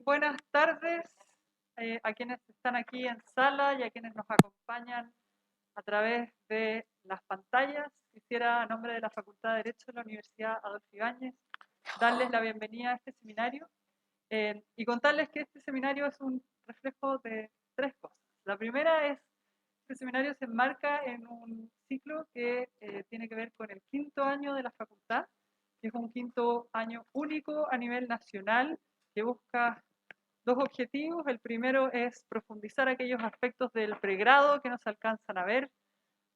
Buenas tardes a quienes están aquí en sala y a quienes nos acompañan a través de las pantallas. Quisiera, a nombre de la Facultad de Derecho de la Universidad Adolfo Ibáñez, darles la bienvenida a este seminario y contarles que este seminario es un reflejo de tres cosas. La primera es que este seminario se enmarca en un ciclo que tiene que ver con el quinto año de la facultad, que es un quinto año único a nivel nacional que busca dos objetivos. El primero es profundizar aquellos aspectos del pregrado que no se alcanzan a ver.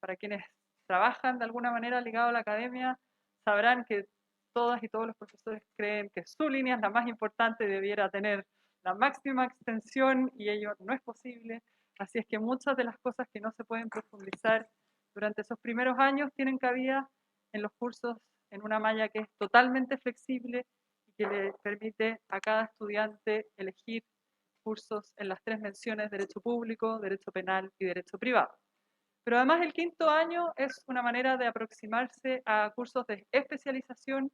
Para quienes trabajan de alguna manera ligados a la academia, sabrán que todas y todos los profesores creen que su línea es la más importante y debiera tener la máxima extensión, y ello no es posible. Así es que muchas de las cosas que no se pueden profundizar durante esos primeros años tienen cabida en los cursos en una malla que es totalmente flexible y que le permite a cada estudiante elegir cursos en las tres menciones: derecho público, derecho penal y derecho privado. Pero además el quinto año es una manera de aproximarse a cursos de especialización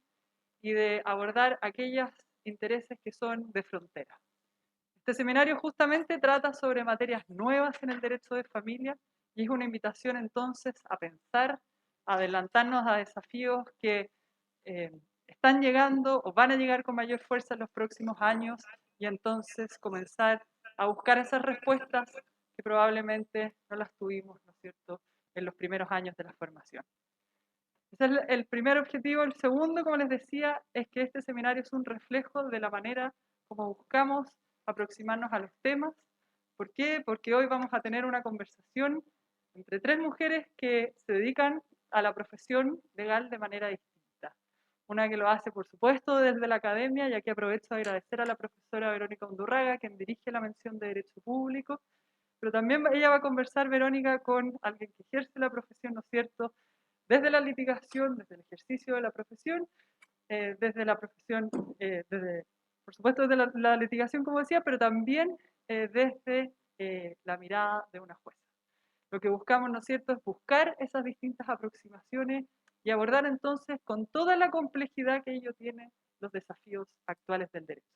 y de abordar aquellos intereses que son de frontera. Este seminario justamente trata sobre materias nuevas en el derecho de familia y es una invitación entonces a pensar, a adelantarnos a desafíos que eh, están llegando o van a llegar con mayor fuerza en los próximos años, y entonces comenzar a buscar esas respuestas que probablemente no las tuvimos, ¿no es cierto?, en los primeros años de la formación. Ese es el primer objetivo. El segundo, como les decía, es que este seminario es un reflejo de la manera como buscamos aproximarnos a los temas. ¿Por qué? Porque hoy vamos a tener una conversación entre tres mujeres que se dedican a la profesión legal de manera distinta. Una que lo hace, por supuesto, desde la academia, y aquí aprovecho a agradecer a la profesora Verónica Undurraga, quien dirige la mención de Derecho Público, pero también ella va a conversar, Verónica, con alguien que ejerce la profesión, ¿no es cierto?, desde la litigación, desde el ejercicio de la profesión, desde la profesión, por supuesto desde la litigación, como decía, pero también desde la mirada de una jueza. Lo que buscamos, ¿no es cierto?, es buscar esas distintas aproximaciones y abordar entonces con toda la complejidad que ello tiene los desafíos actuales del derecho.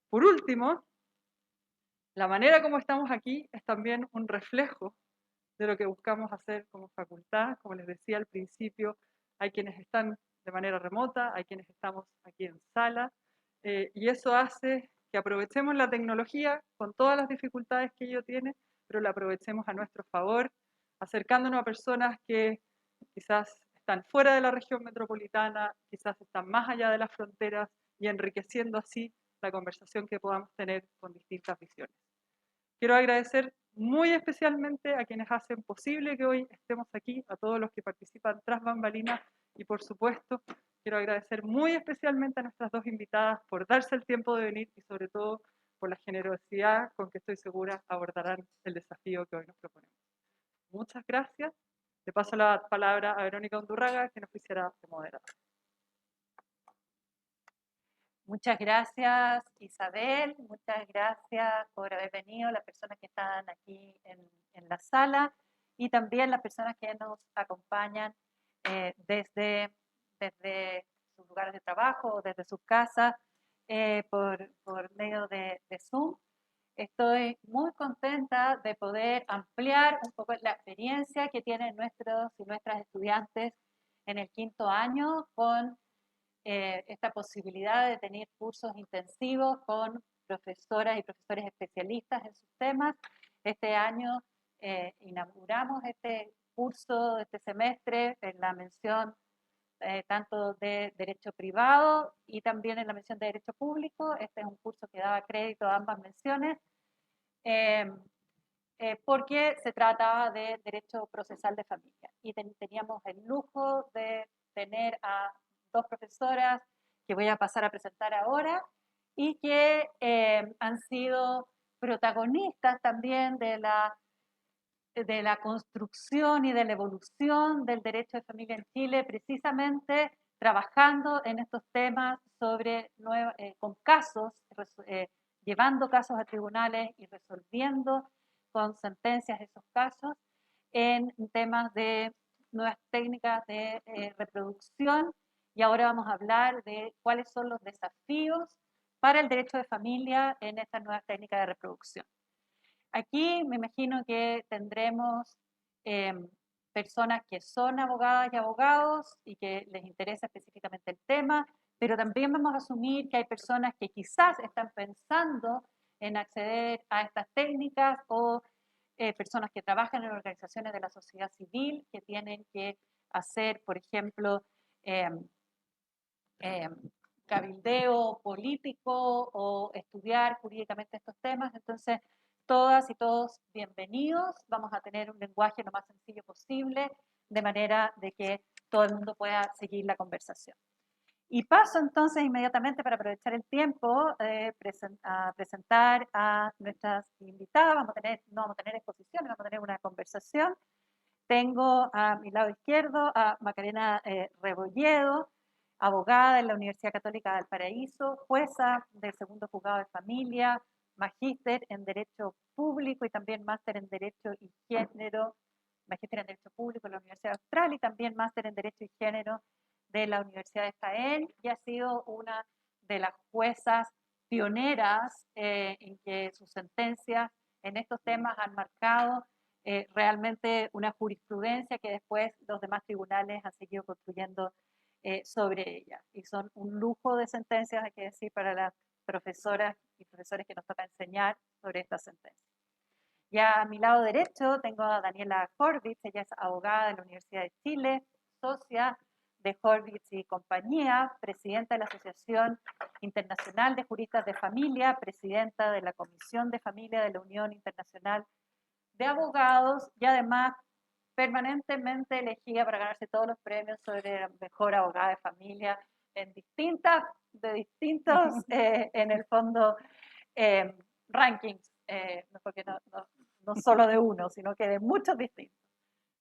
Por último, la manera como estamos aquí es también un reflejo de lo que buscamos hacer como facultad. Como les decía al principio, hay quienes están de manera remota, hay quienes estamos aquí en sala, y eso hace que aprovechemos la tecnología con todas las dificultades que ello tiene, pero la aprovechemos a nuestro favor, acercándonos a personas que quizás están fuera de la región metropolitana, quizás están más allá de las fronteras, y enriqueciendo así la conversación que podamos tener con distintas visiones. Quiero agradecer muy especialmente a quienes hacen posible que hoy estemos aquí, a todos los que participan tras bambalinas, y por supuesto quiero agradecer muy especialmente a nuestras dos invitadas por darse el tiempo de venir y sobre todo por la generosidad con que estoy segura abordarán el desafío que hoy nos proponemos. Muchas gracias. Le paso la palabra a Verónica Undurraga, que nos quisiera moderar. Muchas gracias, Isabel. Muchas gracias por haber venido, las personas que están aquí en la sala y también las personas que nos acompañan desde sus lugares de trabajo o desde sus casas por medio de Zoom. Estoy muy contenta de poder ampliar un poco la experiencia que tienen nuestros y nuestras estudiantes en el quinto año con esta posibilidad de tener cursos intensivos con profesoras y profesores especialistas en sus temas. Este año inauguramos este curso, este semestre, en la mención tanto de Derecho Privado y también en la mención de Derecho Público. Este es un curso que daba crédito a ambas menciones, porque se trataba de Derecho Procesal de Familia. Y teníamos el lujo de tener a dos profesoras que voy a pasar a presentar ahora y que han sido protagonistas también de la construcción y de la evolución del derecho de familia en Chile, precisamente trabajando en estos temas con casos, llevando casos a tribunales y resolviendo con sentencias esos casos en temas de nuevas técnicas de reproducción. Y ahora vamos a hablar de cuáles son los desafíos para el derecho de familia en estas nuevas técnicas de reproducción. Aquí me imagino que tendremos personas que son abogadas y abogados y que les interesa específicamente el tema, pero también vamos a asumir que hay personas que quizás están pensando en acceder a estas técnicas o personas que trabajan en organizaciones de la sociedad civil que tienen que hacer, por ejemplo, cabildeo político o estudiar jurídicamente estos temas. Entonces, todas y todos bienvenidos. Vamos a tener un lenguaje lo más sencillo posible, de manera de que todo el mundo pueda seguir la conversación. Y paso entonces inmediatamente para aprovechar el tiempo a presentar a nuestras invitadas. No vamos a tener exposiciones, vamos a tener una conversación. Tengo a mi lado izquierdo a Macarena Rebolledo, abogada en la Universidad Católica de Valparaíso, jueza del segundo juzgado de familia, magíster en Derecho Público y también máster en Derecho y Género, magíster en Derecho Público en la Universidad Austral y también máster en Derecho y Género de la Universidad de Jaén, y ha sido una de las juezas pioneras en que sus sentencias en estos temas han marcado realmente una jurisprudencia que después los demás tribunales han seguido construyendo sobre ella. Y son un lujo de sentencias, hay que decir, para las profesoras y profesores que nos toca enseñar sobre estas sentencias. Ya a mi lado derecho tengo a Daniela Horvitz, ella es abogada de la Universidad de Chile, socia de Horvitz y compañía, presidenta de la Asociación Internacional de Juristas de Familia, presidenta de la Comisión de Familia de la Unión Internacional de Abogados y además permanentemente elegida para ganarse todos los premios sobre la mejor abogada de familia en distintos, en el fondo, rankings, porque no solo de uno, sino que de muchos distintos.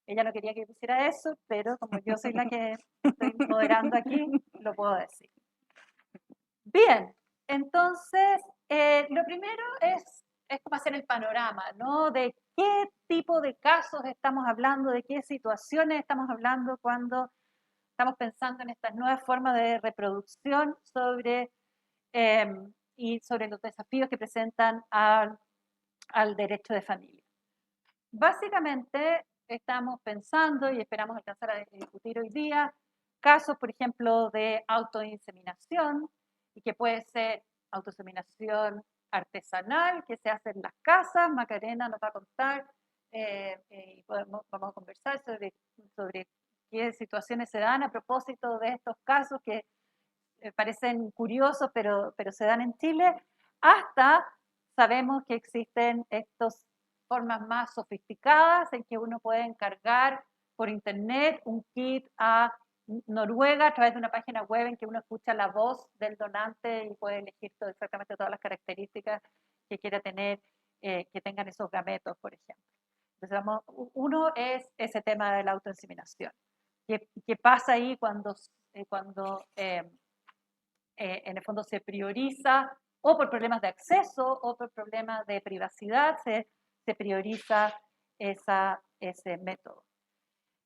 Ella no quería que pusiera eso, pero como yo soy la que estoy moderando aquí, lo puedo decir. Bien, entonces, lo primero es como hacer el panorama, ¿no? De qué tipo de casos estamos hablando, de qué situaciones estamos hablando cuando estamos pensando en estas nuevas formas de reproducción y sobre los desafíos que presentan al derecho de familia. Básicamente, estamos pensando y esperamos alcanzar a discutir hoy día casos, por ejemplo, de autoinseminación, y que puede ser autoinseminación artesanal que se hace en las casas. Macarena nos va a contar y vamos a conversar sobre qué situaciones se dan a propósito de estos casos que parecen curiosos, pero se dan en Chile, hasta sabemos que existen estas formas más sofisticadas en que uno puede encargar por internet un kit a Noruega a través de una página web en que uno escucha la voz del donante y puede elegir exactamente todas las características que quiera tener, que tengan esos gametos, por ejemplo. Entonces, uno es ese tema de la autoinseminación. ¿Qué pasa ahí cuando en el fondo se prioriza o por problemas de acceso o por problemas de privacidad, se prioriza ese método?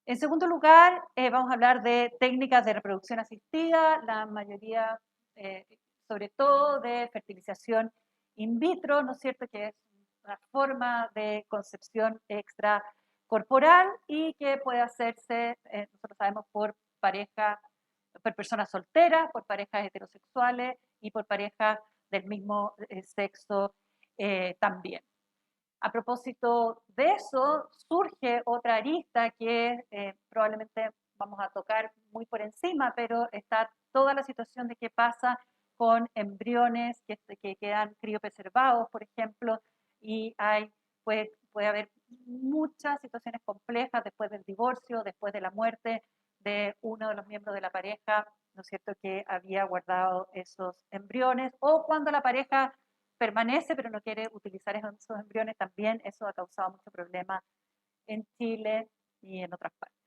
En segundo lugar, vamos a hablar de técnicas de reproducción asistida, la mayoría, sobre todo de fertilización in vitro, ¿no es cierto?, que es una forma de concepción extracorporal y que puede hacerse, nosotros sabemos, por personas solteras, por parejas heterosexuales y por parejas del mismo sexo también. A propósito de eso, surge otra arista que probablemente vamos a tocar muy por encima, pero está toda la situación de qué pasa con embriones que quedan criopreservados, por ejemplo, y puede haber muchas situaciones complejas después del divorcio, después de la muerte de uno de los miembros de la pareja, ¿no es cierto?, que había guardado esos embriones, o cuando la pareja permanece pero no quiere utilizar esos embriones, también eso ha causado mucho problema en Chile y en otras partes.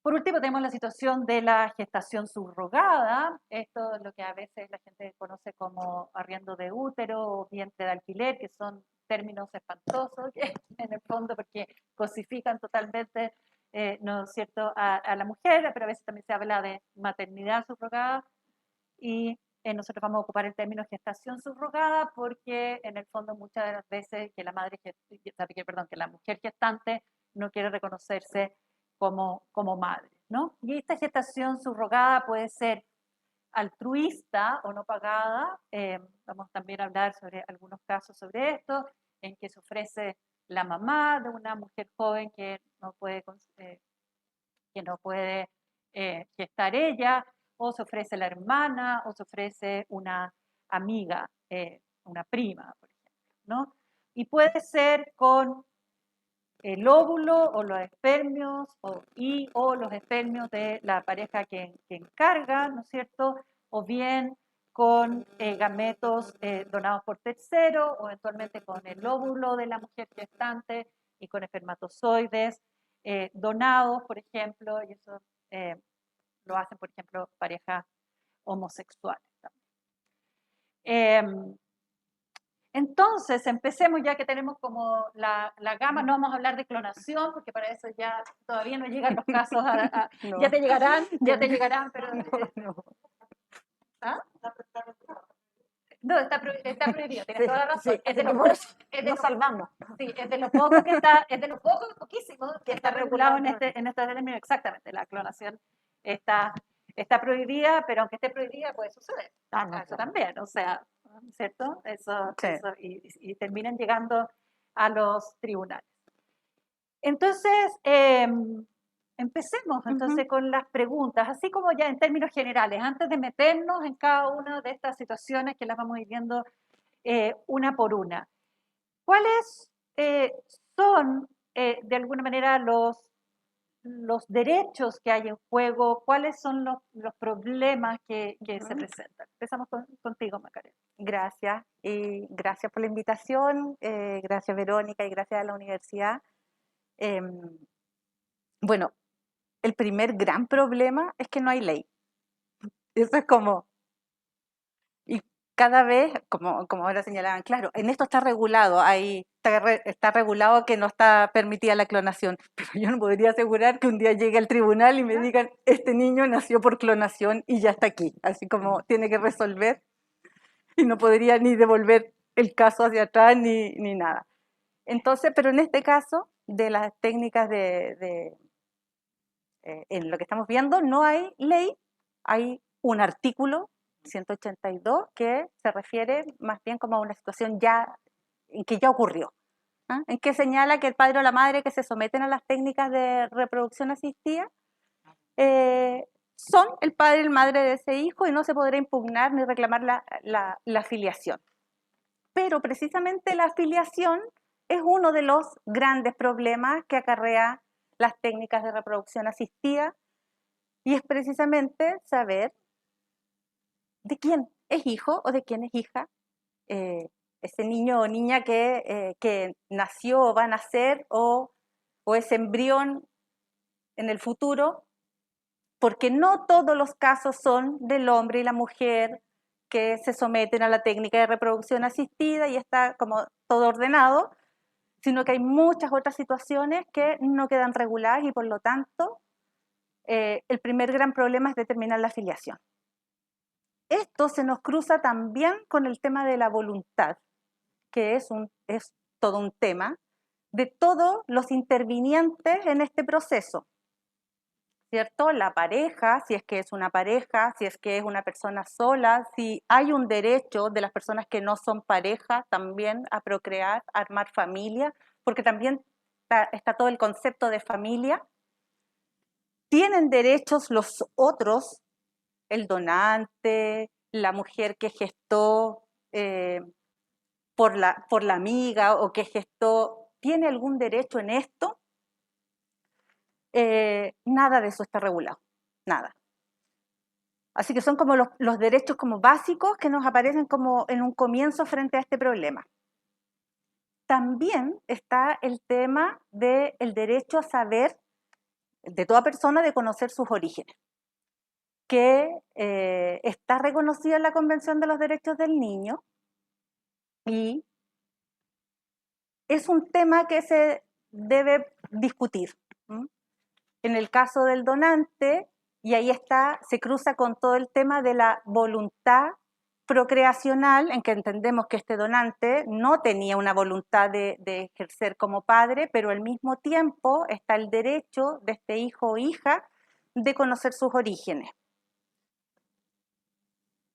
Por último, tenemos la situación de la gestación subrogada. Esto es lo que a veces la gente conoce como arriendo de útero o vientre de alquiler, que son términos espantosos, que en el fondo porque cosifican totalmente, ¿no es cierto?, a la mujer, pero a veces también se habla de maternidad subrogada. Y nosotros vamos a ocupar el término gestación subrogada porque en el fondo muchas de las veces que que la mujer gestante no quiere reconocerse como madre, ¿no? Y esta gestación subrogada puede ser altruista o no pagada. Vamos también a hablar sobre algunos casos sobre esto, en que se ofrece la mamá de una mujer joven que no puede gestar ella, o se ofrece la hermana, o se ofrece una amiga, una prima, por ejemplo, ¿no? Y puede ser con el óvulo o los espermios o los espermios de la pareja que encarga, ¿no es cierto? O bien con gametos donados por tercero o eventualmente con el óvulo de la mujer gestante y con espermatozoides donados, por ejemplo, y eso lo hacen, por ejemplo, parejas homosexuales también. Entonces, empecemos ya que tenemos como la gama, no vamos a hablar de clonación, porque para eso ya todavía no llegan los casos, No. ya te llegarán, pero... No. ¿Ah? No, está prohibido, tienes toda la razón. Sí, Es de lo por poco, eso nos salvamos. sí, es de lo poco que está, es de lo poco, poquísimo, que está regulado en este término. Exactamente, la clonación está prohibida, pero aunque esté prohibida puede suceder. No, Eso también, o sea, ¿cierto? Sí. Y terminan llegando a los tribunales. Entonces, empecemos entonces con las preguntas, así como ya en términos generales, antes de meternos en cada una de estas situaciones que las vamos a ir viendo una por una. ¿Cuáles son, de alguna manera, los derechos que hay en juego? ¿Cuáles son los problemas que se presentan? Empezamos contigo, Macarena. Gracias. Y gracias por la invitación. Gracias, Verónica, y gracias a la universidad. Bueno, el primer gran problema es que no hay ley. Eso es como... Y cada vez, como ahora señalaban, claro, en esto está regulado, está regulado que no está permitida la clonación, pero yo no podría asegurar que un día llegue al tribunal y me digan, este niño nació por clonación y ya está aquí, así como tiene que resolver, y no podría ni devolver el caso hacia atrás ni nada. Entonces, pero en este caso, de las técnicas en lo que estamos viendo, no hay ley, hay un artículo 182 que se refiere más bien como a una situación en que ya ocurrió, ¿ah? En que señala que el padre o la madre que se someten a las técnicas de reproducción asistida son el padre y la madre de ese hijo y no se podrá impugnar ni reclamar la filiación. Pero precisamente la filiación es uno de los grandes problemas que acarrea las técnicas de reproducción asistida, y es precisamente saber de quién es hijo o de quién es hija ese niño o niña que nació o va a nacer o ese embrión en el futuro, porque no todos los casos son del hombre y la mujer que se someten a la técnica de reproducción asistida y está como todo ordenado, sino que hay muchas otras situaciones que no quedan reguladas y por lo tanto el primer gran problema es determinar la filiación. Esto se nos cruza también con el tema de la voluntad, que es todo un tema, de todos los intervinientes en este proceso, ¿cierto? La pareja, si es que es una pareja, si es que es una persona sola, si hay un derecho de las personas que no son pareja también a procrear, a armar familia, porque también está todo el concepto de familia. Tienen derechos los otros, el donante, la mujer que gestó por la amiga o que gestó, ¿tiene algún derecho en esto? Nada de eso está regulado, nada. Así que son como los derechos como básicos que nos aparecen como en un comienzo frente a este problema. También está el tema del derecho a saber, de toda persona, de conocer sus orígenes, que está reconocido en la Convención de los Derechos del Niño y es un tema que se debe discutir. En el caso del donante, y ahí se cruza con todo el tema de la voluntad procreacional, en que entendemos que este donante no tenía una voluntad de ejercer como padre, pero al mismo tiempo está el derecho de este hijo o hija de conocer sus orígenes.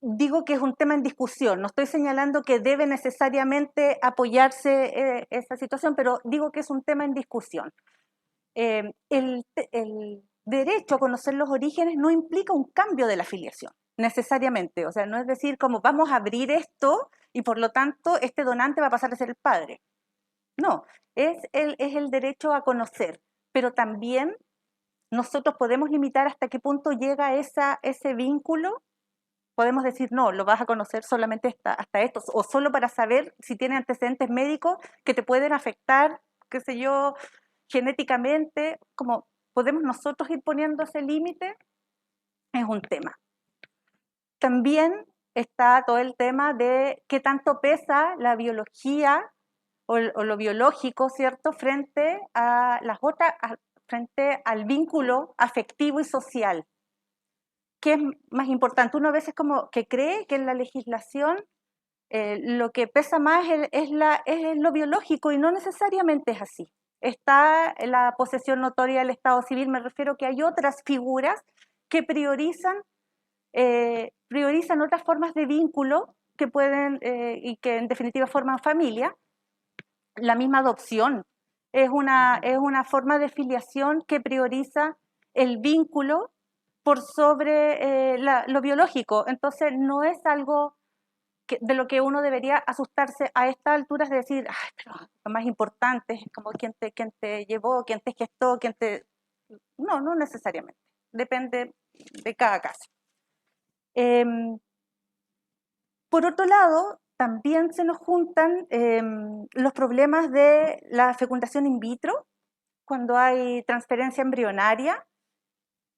Digo que es un tema en discusión, no estoy señalando que debe necesariamente apoyarse esa situación, pero digo que es un tema en discusión. El derecho a conocer los orígenes no implica un cambio de la filiación, necesariamente. O sea, no es decir como vamos a abrir esto y por lo tanto este donante va a pasar a ser el padre. No, es el derecho a conocer, pero también nosotros podemos limitar hasta qué punto llega ese vínculo. Podemos decir, no, lo vas a conocer solamente hasta esto, o solo para saber si tiene antecedentes médicos que te pueden afectar, qué sé yo, genéticamente, como podemos nosotros ir poniendo ese límite, es un tema. También está todo el tema de qué tanto pesa la biología o lo biológico, ¿cierto?, frente a las otras, frente al vínculo afectivo y social. ¿Qué es más importante? Uno a veces como que cree que en la legislación lo que pesa más es lo biológico y no necesariamente es así. Está la posesión notoria del Estado civil, me refiero que hay otras figuras que priorizan otras formas de vínculo que pueden y que en definitiva forman familia. La misma adopción es una forma de filiación que prioriza el vínculo por sobre lo biológico. Entonces no es algo de lo que uno debería asustarse a estas alturas de decir, ay, pero lo más importante es como quién te llevó, quién te gestó, No necesariamente. Depende de cada caso. Por otro lado, también se nos juntan los problemas de la fecundación in vitro, cuando hay transferencia embrionaria,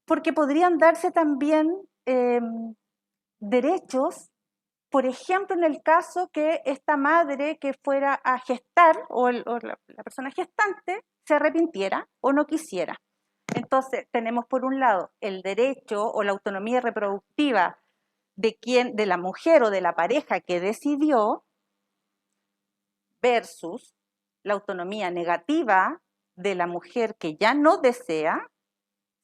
porque podrían darse también derechos, por ejemplo, en el caso que esta madre que fuera a gestar o la persona gestante se arrepintiera o no quisiera. Entonces, tenemos por un lado el derecho o la autonomía reproductiva de la mujer o de la pareja que decidió versus la autonomía negativa de la mujer que ya no desea,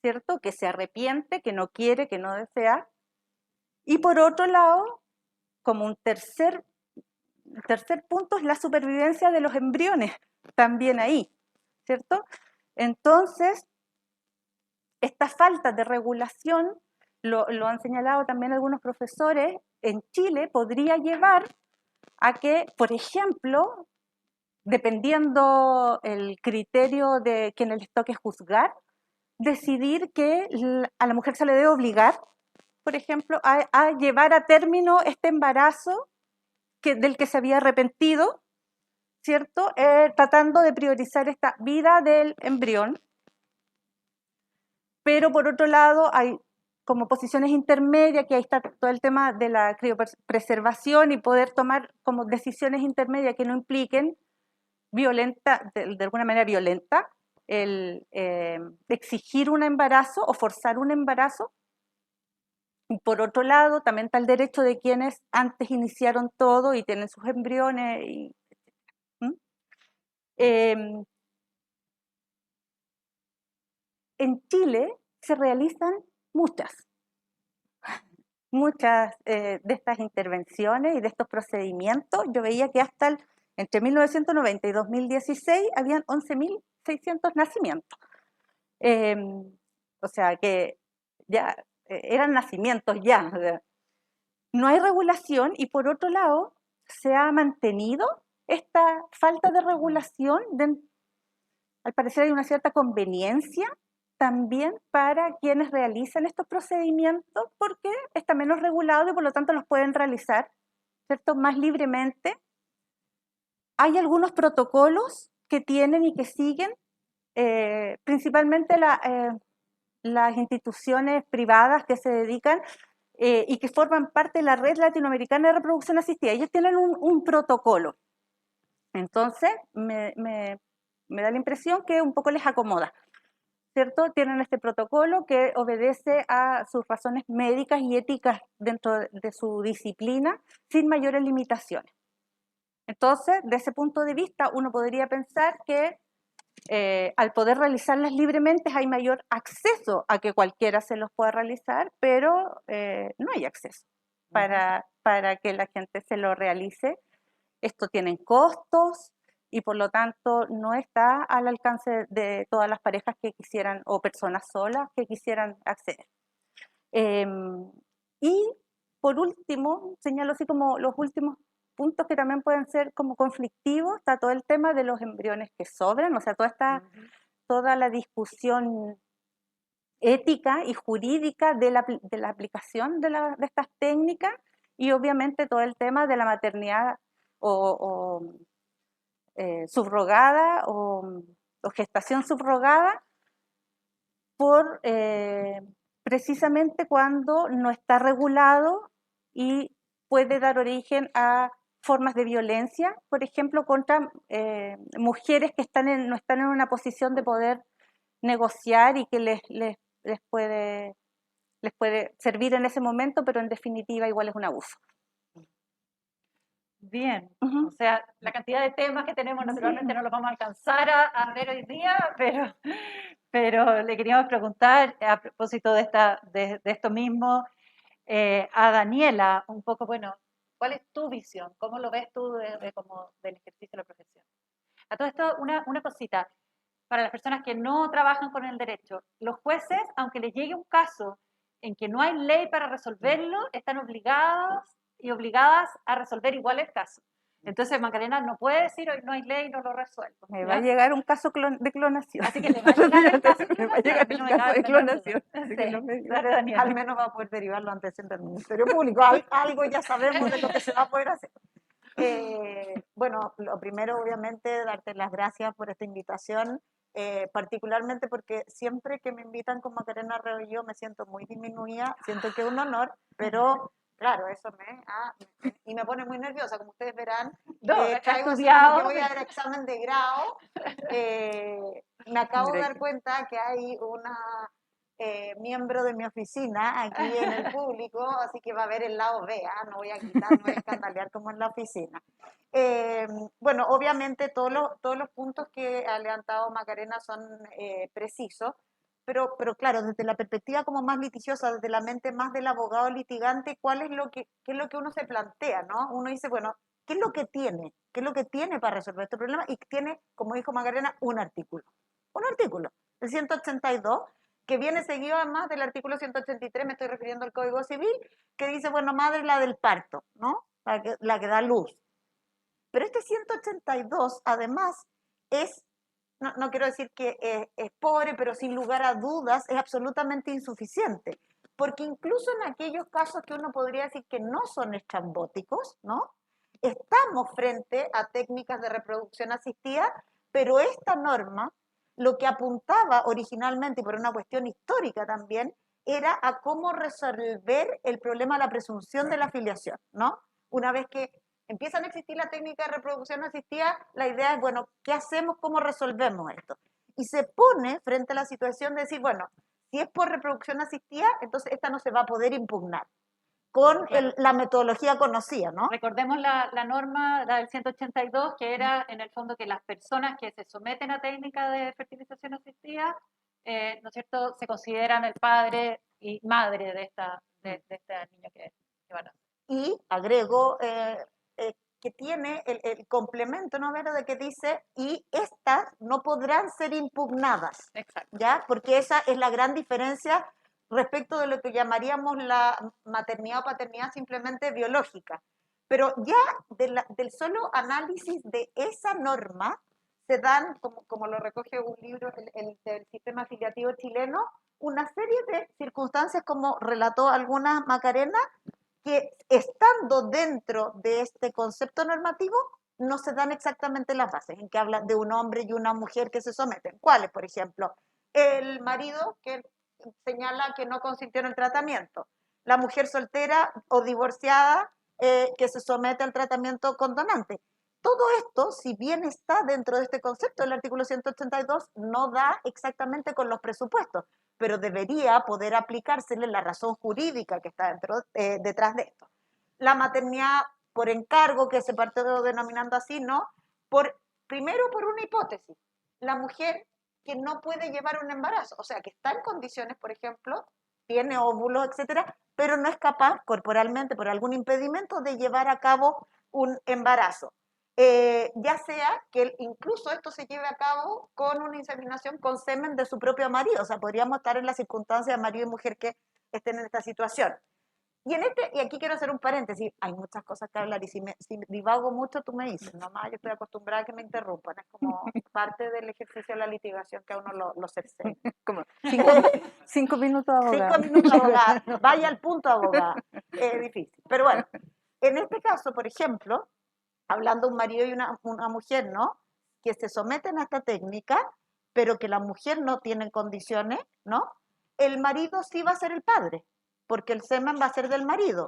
¿cierto? Que se arrepiente, que no quiere, que no desea. Y por otro lado, como un tercer punto es la supervivencia de los embriones, también ahí, ¿cierto? Entonces, esta falta de regulación, lo han señalado también algunos profesores, en Chile podría llevar a que, por ejemplo, dependiendo el criterio de quien les toque juzgar, decidir que a la mujer se le debe obligar, por ejemplo, a llevar a término este embarazo del que se había arrepentido, ¿cierto? Tratando de priorizar esta vida del embrión. Pero por otro lado hay como posiciones intermedias, que ahí está todo el tema de la criopreservación y poder tomar como decisiones intermedias que no impliquen de alguna manera violenta, el exigir un embarazo o forzar un embarazo. Y por otro lado, también está el derecho de quienes antes iniciaron todo y tienen sus embriones. En Chile se realizan muchas de estas intervenciones y de estos procedimientos. Yo veía que entre 1990 y 2016 habían 11.600 nacimientos. O sea que ya eran nacimientos ya. No hay regulación y por otro lado se ha mantenido esta falta de regulación. Al parecer hay una cierta conveniencia también para quienes realizan estos procedimientos porque está menos regulado y por lo tanto los pueden realizar, ¿cierto?, más libremente. Hay algunos protocolos que tienen y que siguen, principalmente las instituciones privadas que se dedican y que forman parte de la Red Latinoamericana de Reproducción Asistida. Ellos tienen un protocolo. Entonces, me da la impresión que un poco les acomoda. ¿cierto? Tienen este protocolo que obedece a sus razones médicas y éticas dentro de su disciplina sin mayores limitaciones. Entonces, de ese punto de vista, uno podría pensar que al poder realizarlas libremente hay mayor acceso a que cualquiera se los pueda realizar, pero no hay acceso para que la gente se lo realice. Esto tiene costos y por lo tanto no está al alcance de todas las parejas que quisieran o personas solas que quisieran acceder. Y por último, señalo así como los últimos puntos que también pueden ser como conflictivos, está todo el tema de los embriones que sobran, o sea, toda la discusión ética y jurídica de la aplicación de estas técnicas y obviamente todo el tema de la maternidad subrogada o gestación subrogada por precisamente cuando no está regulado y puede dar origen a formas de violencia, por ejemplo, contra mujeres que no están en una posición de poder negociar y que les puede servir en ese momento, pero en definitiva igual es un abuso. Bien, o sea, la cantidad de temas que tenemos naturalmente no los vamos a alcanzar a ver hoy día, pero le queríamos preguntar a propósito de esto mismo a Daniela, un poco, bueno, ¿cuál es tu visión? ¿Cómo lo ves tú como del ejercicio de la profesión? A todo esto, una cosita, para las personas que no trabajan con el derecho, los jueces, aunque les llegue un caso en que no hay ley para resolverlo, están obligados y obligadas a resolver igual el caso. Entonces Macarena no puede decir hoy no hay ley, no lo resuelvo. Me va a llegar un caso de clonación. Así que le va a llegar el caso me va a llegar el caso de clonación. Dale, Daniela. Al menos va a poder derivarlo ante el Ministerio Público. Algo ya sabemos de lo que se va a poder hacer. Bueno, lo primero, obviamente, darte las gracias por esta invitación, particularmente porque siempre que me invitan con Macarena Rebolledo me siento muy disminuida, siento que es un honor, pero claro, eso y me pone muy nerviosa, como ustedes verán. Traigo así como que voy a dar examen de grado. Me acabo de dar cuenta que hay una miembro de mi oficina aquí en el público, así que va a haber el lado B, no voy a gritar, no voy a escandalear como en la oficina. Bueno, obviamente todos los puntos que ha levantado Macarena son precisos, pero claro, desde la perspectiva como más litigiosa, desde la mente más del abogado litigante, qué es lo que uno se plantea, ¿no? Uno dice, bueno, ¿qué es lo que tiene? ¿Qué es lo que tiene para resolver este problema? Y tiene, como dijo Macarena, un artículo, el 182, que viene seguido además del artículo 183, me estoy refiriendo al Código Civil, que dice, bueno, madre la del parto, ¿no? La que da luz. Pero este 182, además, no quiero decir que es pobre, pero sin lugar a dudas es absolutamente insuficiente. Porque incluso en aquellos casos que uno podría decir que no son estrambóticos, ¿no? Estamos frente a técnicas de reproducción asistida, pero esta norma lo que apuntaba originalmente, y por una cuestión histórica también, era a cómo resolver el problema de la presunción de la filiación, ¿no? Una vez que empiezan a existir la técnica de reproducción asistida, la idea es, bueno, ¿qué hacemos? ¿Cómo resolvemos esto? Y se pone frente a la situación de decir, bueno, si es por reproducción asistida, entonces esta no se va a poder impugnar con la metodología conocida, ¿no? Recordemos la norma, la del 182, que era en el fondo que las personas que se someten a técnica de fertilización asistida, ¿no es cierto?, se consideran el padre y madre de este niño que van a nacer. Y agrego que tiene el complemento, ¿no? De que dice, y estas no podrán ser impugnadas. Exacto. ¿Ya? Porque esa es la gran diferencia respecto de lo que llamaríamos la maternidad o paternidad simplemente biológica. Pero ya del solo análisis de esa norma se dan, como lo recoge un libro del sistema afiliativo chileno, una serie de circunstancias, como relató alguna Macarena, que estando dentro de este concepto normativo no se dan exactamente las bases, en que habla de un hombre y una mujer que se someten. ¿Cuáles, por ejemplo? El marido que señala que no consintió en el tratamiento, la mujer soltera o divorciada que se somete al tratamiento con donante. todo esto, si bien está dentro de este concepto del artículo 182, no da exactamente con los presupuestos, pero debería poder aplicársele la razón jurídica que está detrás de esto. La maternidad por encargo, que se partió denominando así, ¿no? Primero por una hipótesis, la mujer que no puede llevar un embarazo, o sea, que está en condiciones, por ejemplo, tiene óvulos, etcétera, pero no es capaz corporalmente, por algún impedimento, de llevar a cabo un embarazo. Ya sea que incluso esto se lleve a cabo con una inseminación con semen de su propio marido, o sea, podríamos estar en la circunstancia de marido y mujer que estén en esta situación. Y aquí quiero hacer un paréntesis, hay muchas cosas que hablar y si divago mucho tú me dices, mamá, yo estoy acostumbrada a que me interrumpan, es como parte del ejercicio de la litigación que a uno lo cercena. Como 5 minutos, abogada. 5 minutos, abogada, vaya al punto, abogada, es difícil. Pero bueno, en este caso, por ejemplo, hablando de un marido y una mujer, ¿no? Que se someten a esta técnica, pero que la mujer no tiene condiciones, ¿no? El marido sí va a ser el padre, porque el semen va a ser del marido.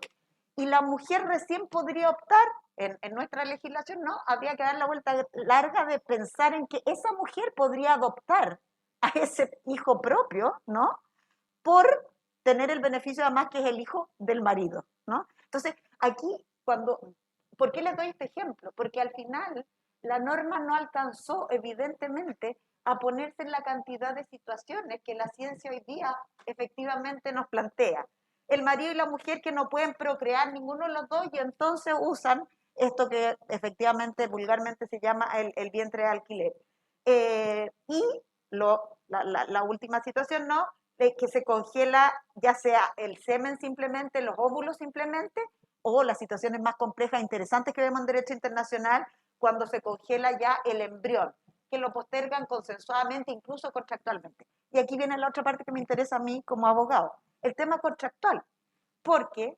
Y la mujer recién podría optar, en nuestra legislación, ¿no? Habría que dar la vuelta larga de pensar en que esa mujer podría adoptar a ese hijo propio, ¿no? Por tener el beneficio además que es el hijo del marido, ¿no? Entonces, aquí ¿por qué les doy este ejemplo? Porque al final la norma no alcanzó evidentemente a ponerse en la cantidad de situaciones que la ciencia hoy día efectivamente nos plantea. El marido y la mujer que no pueden procrear ninguno de los dos y entonces usan esto que efectivamente vulgarmente se llama el vientre de alquiler. Y la última situación, ¿no? De que se congela ya sea el semen simplemente, los óvulos simplemente, o las situaciones más complejas e interesantes que vemos en derecho internacional, cuando se congela ya el embrión, que lo postergan consensuadamente, incluso contractualmente. Y aquí viene la otra parte que me interesa a mí como abogado, el tema contractual, porque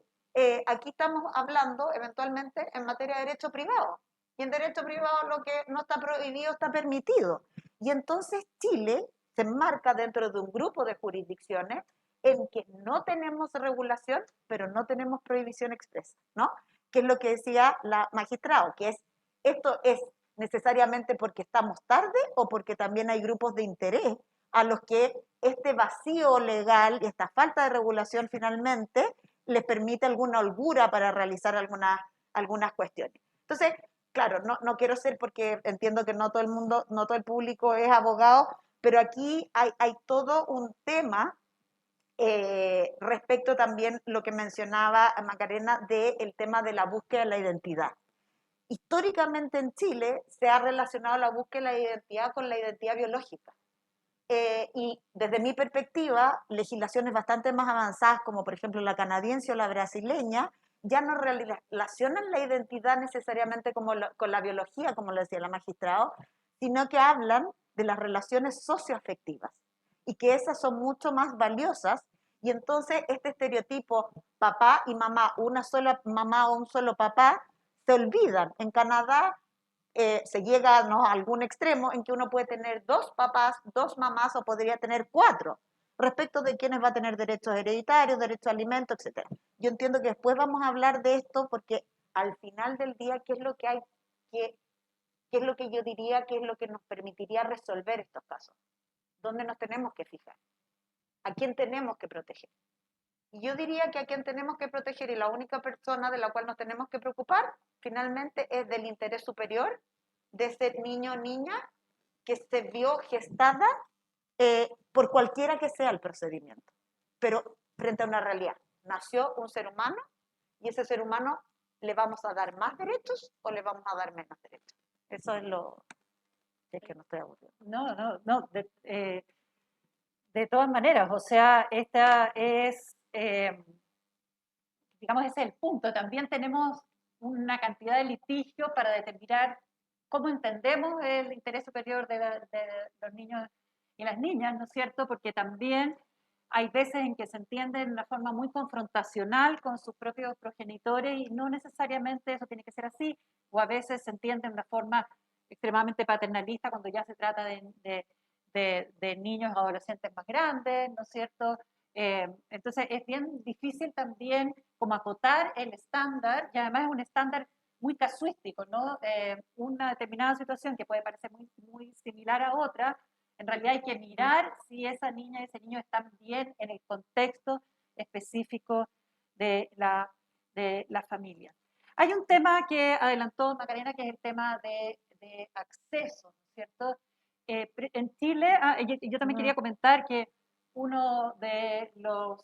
aquí estamos hablando eventualmente en materia de derecho privado, y en derecho privado lo que no está prohibido está permitido. Y entonces Chile se enmarca dentro de un grupo de jurisdicciones en que no tenemos regulación, pero no tenemos prohibición expresa, ¿no? Que es lo que decía la magistrada, que esto es necesariamente porque estamos tarde o porque también hay grupos de interés a los que este vacío legal y esta falta de regulación finalmente les permite alguna holgura para realizar algunas cuestiones. Entonces, claro, no quiero ser, porque entiendo que no todo el mundo, no todo el público es abogado, pero aquí hay todo un tema respecto también lo que mencionaba Macarena del tema de la búsqueda de la identidad. Históricamente en Chile se ha relacionado la búsqueda de la identidad con la identidad biológica. Y desde mi perspectiva, legislaciones bastante más avanzadas, como por ejemplo la canadiense o la brasileña, ya no relacionan la identidad necesariamente con la biología, como lo decía la magistrada, sino que hablan de las relaciones socioafectivas y que esas son mucho más valiosas. Y entonces este estereotipo papá y mamá, una sola mamá o un solo papá, se olvidan. En Canadá se llega, ¿no?, a algún extremo en que uno puede tener 2 papás, 2 mamás o podría tener 4, respecto de quiénes va a tener derechos hereditarios, derecho a alimentos, etc. Yo entiendo que después vamos a hablar de esto porque al final del día, ¿qué es lo que hay? ¿Qué es lo que yo diría que es lo que nos permitiría resolver estos casos? ¿Dónde nos tenemos que fijar? ¿A quién tenemos que proteger? Y yo diría que a quien tenemos que proteger y la única persona de la cual nos tenemos que preocupar finalmente es del interés superior de ese niño o niña que se vio gestada por cualquiera que sea el procedimiento. Pero frente a una realidad, nació un ser humano y ese ser humano le vamos a dar más derechos o le vamos a dar menos derechos. Eso es lo que no estoy aburrido. No. De todas maneras, o sea, esta es, digamos, ese es el punto. También tenemos una cantidad de litigios para determinar cómo entendemos el interés superior de los niños y las niñas, ¿no es cierto? Porque también hay veces en que se entiende de una forma muy confrontacional con sus propios progenitores y no necesariamente eso tiene que ser así, o a veces se entiende de una forma extremadamente paternalista cuando ya se trata de niños o adolescentes más grandes, ¿no es cierto? Entonces es bien difícil también como acotar el estándar, y además es un estándar muy casuístico, ¿no? Una determinada situación que puede parecer muy similar a otra, en realidad hay que mirar si esa niña y ese niño están bien en el contexto específico de la familia. Hay un tema que adelantó Macarena, que es el tema de acceso, ¿no es cierto? En Chile, yo también quería comentar que uno de los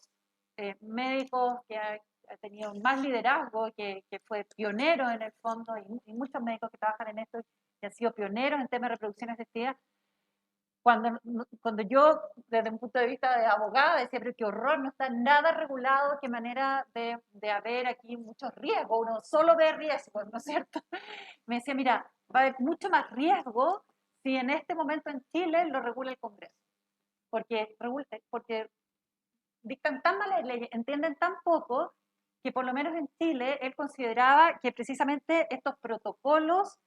médicos que ha tenido más liderazgo, que fue pionero en el fondo, y muchos médicos que trabajan en esto, que han sido pioneros en temas de reproducción asistida, cuando yo, desde un punto de vista de abogada, decía, pero qué horror, no está nada regulado, qué manera de haber aquí muchos riesgos, uno solo ve riesgos, ¿no es cierto? Me decía, mira, va a haber mucho más riesgo si en este momento en Chile lo regula el Congreso, porque dictan tan malas leyes, entienden tan poco, que por lo menos en Chile él consideraba que precisamente estos protocolos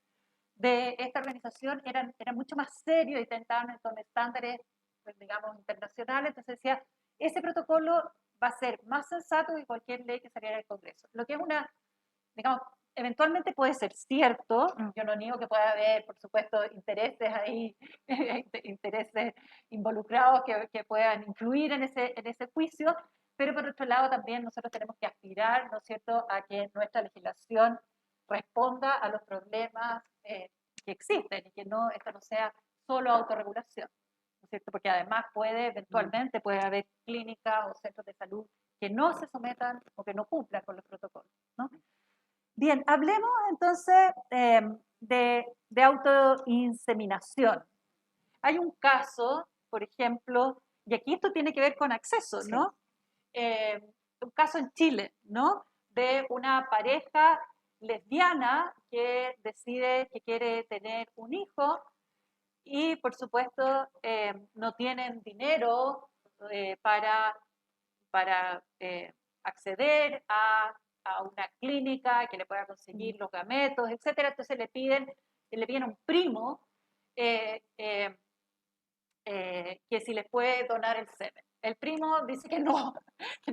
de esta organización eran mucho más serios y tentaban con estándares, pues, digamos, internacionales. Entonces decía, ese protocolo va a ser más sensato que cualquier ley que saliera del Congreso. Lo que es digamos, eventualmente puede ser cierto, yo no niego que pueda haber, por supuesto, intereses ahí, intereses involucrados que puedan influir en ese juicio, pero por otro lado también nosotros tenemos que aspirar, ¿no es cierto?, a que nuestra legislación responda a los problemas que existen y que esto no sea solo autorregulación, ¿no es cierto? Porque además eventualmente puede haber clínicas o centros de salud que no se sometan o que no cumplan con los protocolos, ¿no? Bien, hablemos entonces de autoinseminación. Hay un caso, por ejemplo, y aquí esto tiene que ver con acceso, ¿no? Un caso en Chile, ¿no? De una pareja lesbiana que decide que quiere tener un hijo y, por supuesto, no tienen dinero para acceder a una clínica que le pueda conseguir los gametos, etcétera. Entonces le piden a un primo que si les puede donar el semen. El primo dice que no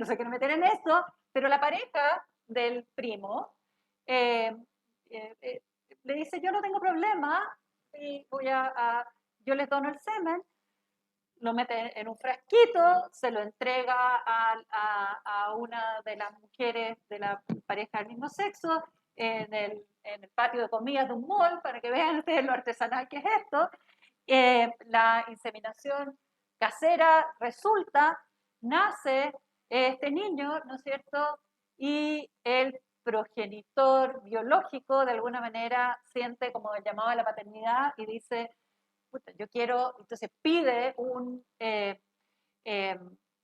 se quiere meter en eso, pero la pareja del primo le dice, yo no tengo problema, y yo les dono el semen, lo mete en un frasquito, se lo entrega a una de las mujeres de la pareja del mismo sexo en el patio de comidas de un mall, para que vean ustedes lo artesanal que es esto. La inseminación casera resulta, nace este niño, ¿no es cierto? Y el progenitor biológico de alguna manera siente como el llamado a la paternidad y dice, yo quiero, entonces pide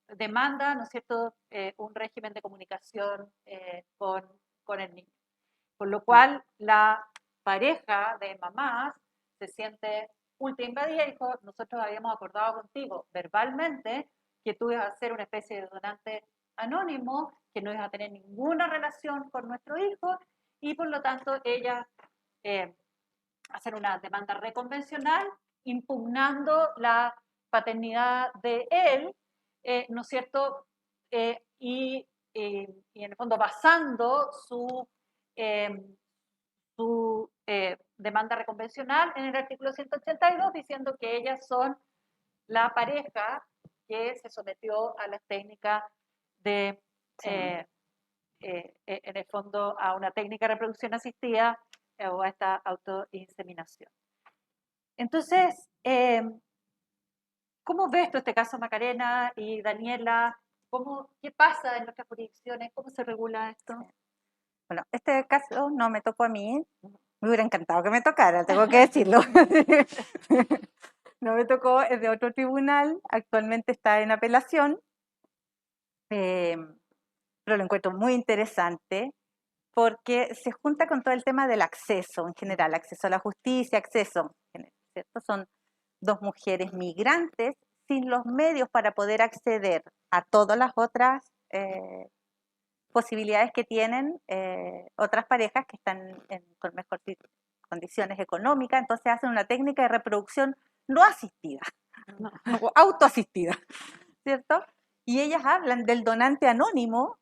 demanda, ¿no es cierto?, un régimen de comunicación con el niño. Con lo cual la pareja de mamás se siente ultra invadida y dijo, nosotros habíamos acordado contigo verbalmente que tú ibas a ser una especie de donante anónimo, que no ibas a tener ninguna relación con nuestro hijo y por lo tanto ella hacer una demanda reconvencional impugnando la paternidad de él, ¿no es cierto? Y en el fondo basando su demanda reconvencional en el artículo 182, diciendo que ellas son la pareja que se sometió a las técnicas de, en el fondo, a una técnica de reproducción asistida o a esta autoinseminación. Entonces, ¿cómo ves tú este caso, Macarena y Daniela? ¿Qué pasa en nuestras jurisdicciones? ¿Cómo se regula esto? Bueno, este caso no me tocó a mí. Me hubiera encantado que me tocara, tengo que decirlo. No me tocó, es de otro tribunal, actualmente está en apelación, pero lo encuentro muy interesante porque se junta con todo el tema del acceso en general, acceso a la justicia, acceso, ¿cierto? Son dos mujeres migrantes sin los medios para poder acceder a todas las otras posibilidades que tienen otras parejas que están con mejores condiciones económicas, entonces hacen una técnica de reproducción no asistida, autoasistida, ¿cierto? Y ellas hablan del donante anónimo,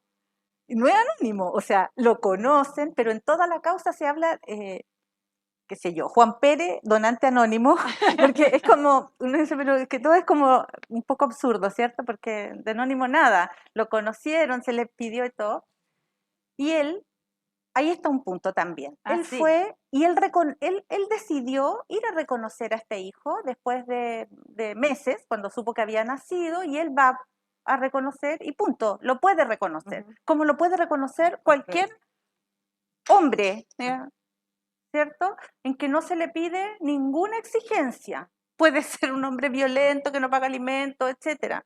no es anónimo, o sea, lo conocen, pero en toda la causa se habla, qué sé yo, Juan Pérez, donante anónimo, porque es como, uno dice, pero es que todo es como un poco absurdo, ¿cierto? Porque de anónimo nada, lo conocieron, se le pidió y todo, y él, ahí está un punto también, él sí. fue, y él decidió ir a reconocer a este hijo después de meses, cuando supo que había nacido, y él va a reconocer, y punto, lo puede reconocer, como lo puede reconocer cualquier hombre, ¿cierto? En que no se le pide ninguna exigencia. Puede ser un hombre violento que no paga alimentos, etcétera.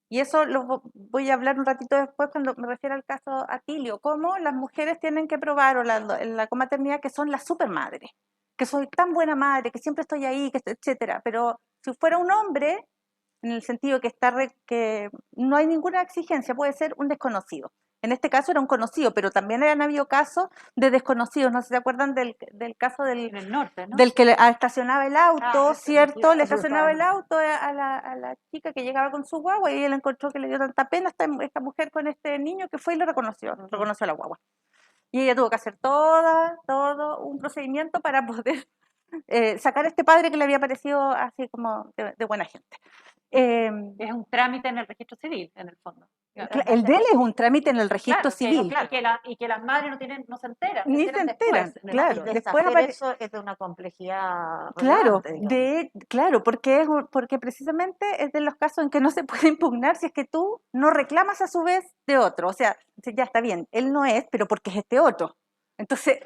Y eso lo voy a hablar un ratito después cuando me refiero al caso Atilio, cómo las mujeres tienen que probar, o la comaternidad, que son las supermadres, que soy tan buena madre, que siempre estoy ahí, que etcétera. Pero si fuera un hombre, en el sentido que que no hay ninguna exigencia, puede ser un desconocido. En este caso era un conocido, pero también han habido casos de desconocidos. No sé si se acuerdan del caso En el norte, ¿no? del que estacionaba el auto, ese, ¿cierto? sí, Le eso estacionaba el está- auto a la chica que llegaba con su guagua, y él encontró que le dio tanta pena esta mujer con este niño, que fue y lo reconoció, reconoció a la guagua. Y ella tuvo que hacer todo un procedimiento para poder sacar a este padre que le había parecido así como de buena gente. Es un trámite en el registro civil, en el fondo. El de él es un trámite en el registro Claro, civil. y que las madres no se enteran, Ni se enteran, después, en el claro. fondo. Después Deshacer eso es de una complejidad Claro, relevante, digamos. claro, porque precisamente es de los casos en que no se puede impugnar si es que tú no reclamas a su vez de otro. O sea, ya está bien, él no es, pero porque es este otro. Entonces,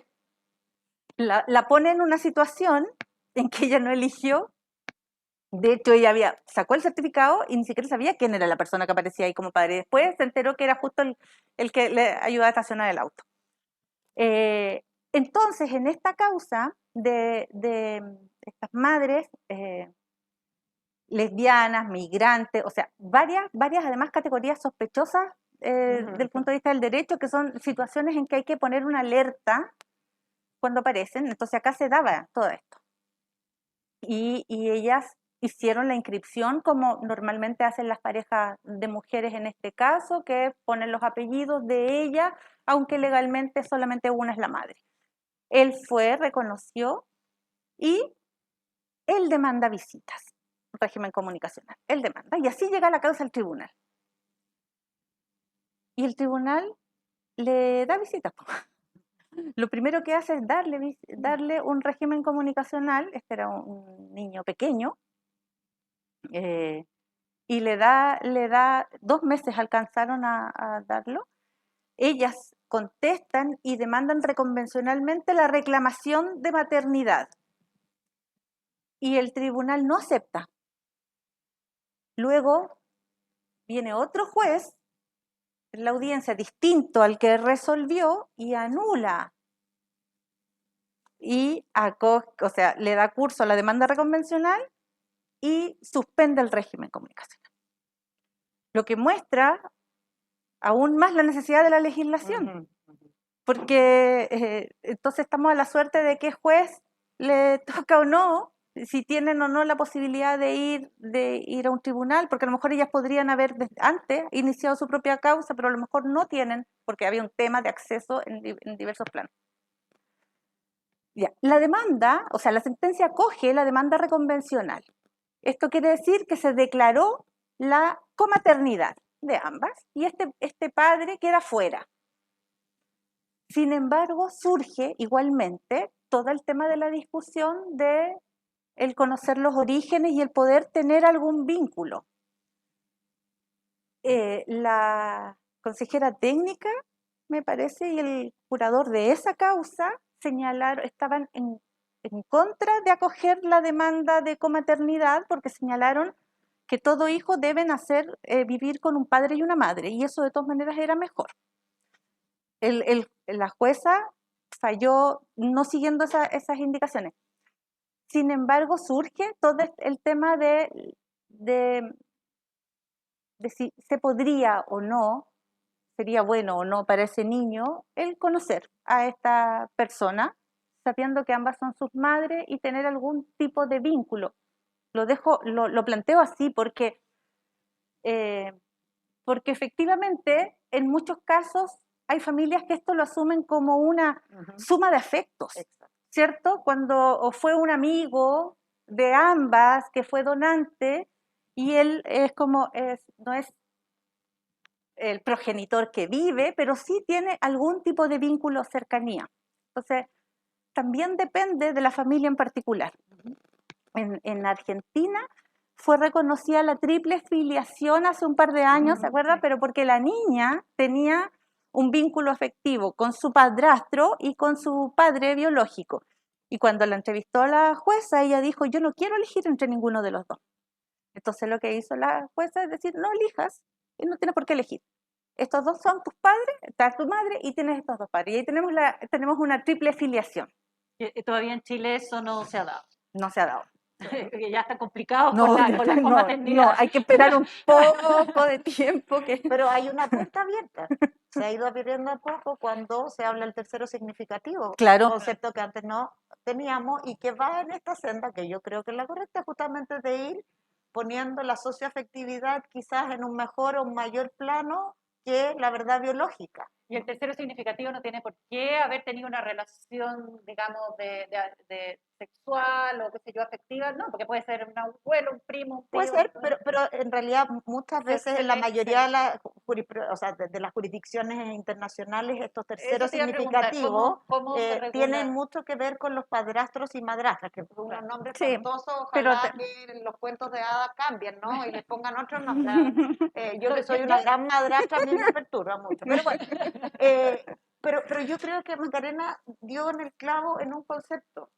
la pone en una situación en que ella no eligió. De hecho, ella sacó el certificado y ni siquiera sabía quién era la persona que aparecía ahí como padre. Después se enteró que era justo el que le ayudaba a estacionar el auto. Entonces, en esta causa de estas madres lesbianas, migrantes, o sea, varias además categorías sospechosas del punto de vista del derecho, que son situaciones en que hay que poner una alerta cuando aparecen. Entonces acá se daba todo esto. Y ellas hicieron la inscripción como normalmente hacen las parejas de mujeres en este caso, que ponen los apellidos de ella, aunque legalmente solamente una es la madre. Él fue, reconoció, y él demanda visitas, régimen comunicacional. Él demanda, y así llega la causa al tribunal. Y el tribunal le da visitas. Lo primero que hace es darle un régimen comunicacional. Este era un niño pequeño, y le da 2 meses, alcanzaron a darlo. Ellas contestan y demandan reconvencionalmente la reclamación de maternidad. Y el tribunal no acepta. Luego viene otro juez en la audiencia distinto al que resolvió y anula. Y o sea, le da curso a la demanda reconvencional y suspende el régimen comunicacional. Lo que muestra aún más la necesidad de la legislación. Porque entonces estamos a la suerte de qué juez le toca o no, si tienen o no la posibilidad de ir a un tribunal, porque a lo mejor ellas podrían haber antes iniciado su propia causa, pero a lo mejor no tienen, porque había un tema de acceso en diversos planos. Ya. La demanda, o sea, la sentencia acoge la demanda reconvencional. Esto quiere decir que se declaró la comaternidad de ambas y este padre queda fuera. Sin embargo, surge igualmente todo el tema de la discusión de el conocer los orígenes y el poder tener algún vínculo. La consejera técnica, me parece, y el curador de esa causa estaban en contra de acoger la demanda de comaternidad, porque señalaron que todo hijo debe vivir con un padre y una madre, y eso de todas maneras era mejor. La jueza falló no siguiendo esas indicaciones. Sin embargo, surge todo el tema de si se podría o no, sería bueno o no para ese niño el conocer a esta persona, sabiendo que ambas son sus madres, y tener algún tipo de vínculo. Lo planteo así porque efectivamente en muchos casos hay familias que esto lo asumen como una Ujú. suma de afectos, Exacto. ¿cierto? Cuando o fue un amigo de ambas que fue donante y él es como, no es el progenitor que vive, pero sí tiene algún tipo de vínculo o cercanía. Entonces, también depende de la familia en particular. En Argentina fue reconocida la triple filiación hace un par de años, ¿se acuerda? Sí. Pero porque la niña tenía un vínculo afectivo con su padrastro y con su padre biológico. Y cuando la entrevistó la jueza, ella dijo, yo no quiero elegir entre ninguno de los dos. Entonces lo que hizo la jueza es decir, no elijas, y no tienes por qué elegir. Estos dos son tus padres, está tu madre y tienes estos dos padres. Y ahí tenemos una triple filiación. Todavía en Chile eso no se ha dado. No se ha dado. Que ya está complicado No, con la comaternidad. no, hay que esperar un poco de tiempo. Pero hay una puerta abierta. Se ha ido abriendo a poco cuando se habla el tercero significativo, Claro. concepto que antes no teníamos y que va en esta senda, que yo creo que es la correcta, justamente de ir poniendo la socioafectividad quizás en un mejor o un mayor plano que la verdad biológica. Y el tercero significativo no tiene por qué haber tenido una relación, digamos, de sexual o qué sé yo, afectiva, no, porque puede ser un abuelo, un primo, un tío. Puede ser, pero en realidad muchas veces en la mayoría de las, o sea, de las jurisdicciones internacionales estos terceros Eso te iba a preguntar, significativos ¿cómo se regula? tienen mucho que ver con los padrastros y madrastras, que son unos nombres Sí, espantosos, pero ojalá que los cuentos de hadas cambien, ¿no? Y les pongan otros nombres. Yo que soy una gran madrastra, a mí me perturba mucho. Pero bueno, pero yo creo que Macarena dio en el clavo en un concepto.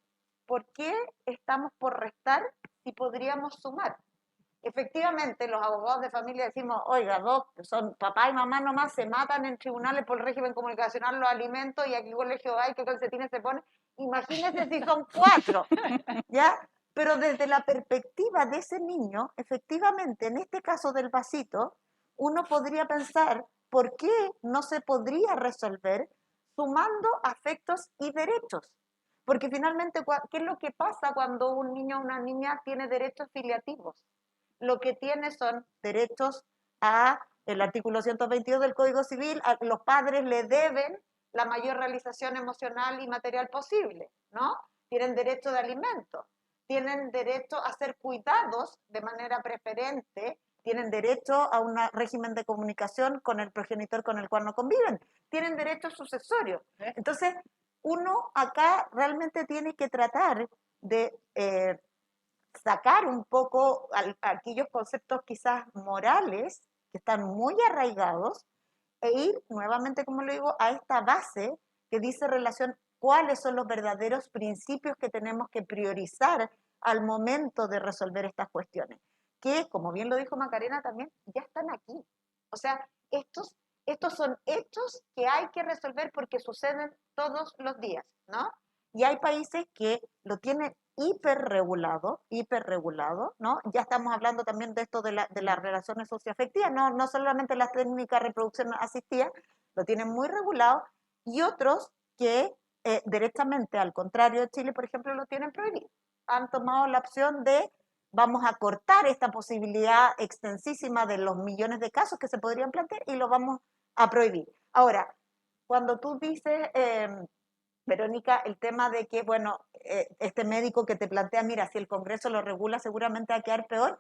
¿Por qué estamos por restar si podríamos sumar? Efectivamente, los abogados de familia decimos, oiga, dos, son papá y mamá nomás, se matan en tribunales por el régimen comunicacional, los alimentos, y aquí colegio hay, qué calcetines se ponen. Imagínense si son cuatro, ¿ya? Pero desde la perspectiva de ese niño, efectivamente, en este caso del vasito, uno podría pensar, ¿por qué no se podría resolver sumando afectos y derechos? Porque finalmente, ¿qué es lo que pasa cuando un niño o una niña tiene derechos filiativos? Lo que tiene son derechos a el artículo 122 del Código Civil, a los padres le deben la mayor realización emocional y material posible, ¿no? Tienen derecho de alimento, tienen derecho a ser cuidados de manera preferente, tienen derecho a un régimen de comunicación con el progenitor con el cual no conviven, tienen derechos sucesorios. Entonces, uno acá realmente tiene que tratar de sacar un poco aquellos conceptos quizás morales que están muy arraigados e ir nuevamente, como lo digo, a esta base que dice relación cuáles son los verdaderos principios que tenemos que priorizar al momento de resolver estas cuestiones, que como bien lo dijo Macarena también, ya están aquí. O sea, estos son hechos que hay que resolver porque suceden todos los días, ¿no? Y hay países que lo tienen hiperregulado, ¿no? Ya estamos hablando también de esto de las relaciones socioafectivas, no solamente las técnicas de reproducción asistida, lo tienen muy regulado, y otros que directamente, al contrario de Chile, por ejemplo, lo tienen prohibido. Han tomado la opción de vamos a cortar esta posibilidad extensísima de los millones de casos que se podrían plantear y lo vamos a prohibir. Ahora, cuando tú dices... Verónica, el tema de que, bueno, este médico que te plantea, mira, si el Congreso lo regula, seguramente va a quedar peor.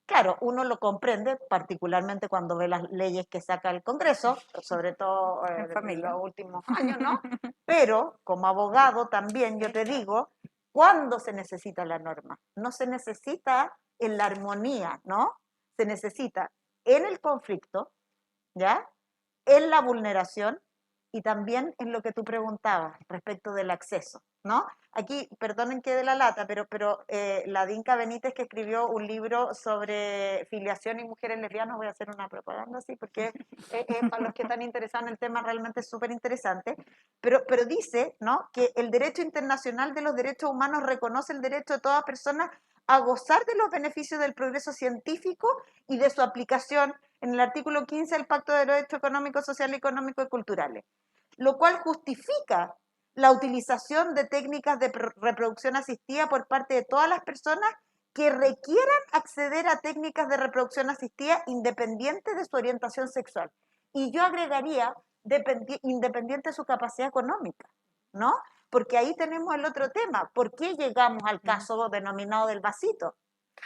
Claro, uno lo comprende, particularmente cuando ve las leyes que saca el Congreso, sobre todo en los últimos años, ¿no? Pero como abogado también yo te digo, ¿cuándo se necesita la norma? No se necesita en la armonía, ¿no? Se necesita en el conflicto, ¿ya? En la vulneración y también en lo que tú preguntabas respecto del acceso, ¿no? Aquí, perdonen que de la lata, pero la Dinka Benítez, que escribió un libro sobre filiación y mujeres lesbianas, voy a hacer una propaganda así, porque para los que están interesados en el tema realmente es súper interesante, pero dice, ¿no?, que el derecho internacional de los derechos humanos reconoce el derecho de toda persona a gozar de los beneficios del progreso científico y de su aplicación en el artículo 15 del Pacto de Derechos Económicos, Sociales, Económicos y Culturales, lo cual justifica la utilización de técnicas de reproducción asistida por parte de todas las personas que requieran acceder a técnicas de reproducción asistida independiente de su orientación sexual. y yo agregaría independiente de su capacidad económica, ¿no? Porque ahí tenemos el otro tema. ¿Por qué llegamos al caso denominado del vasito?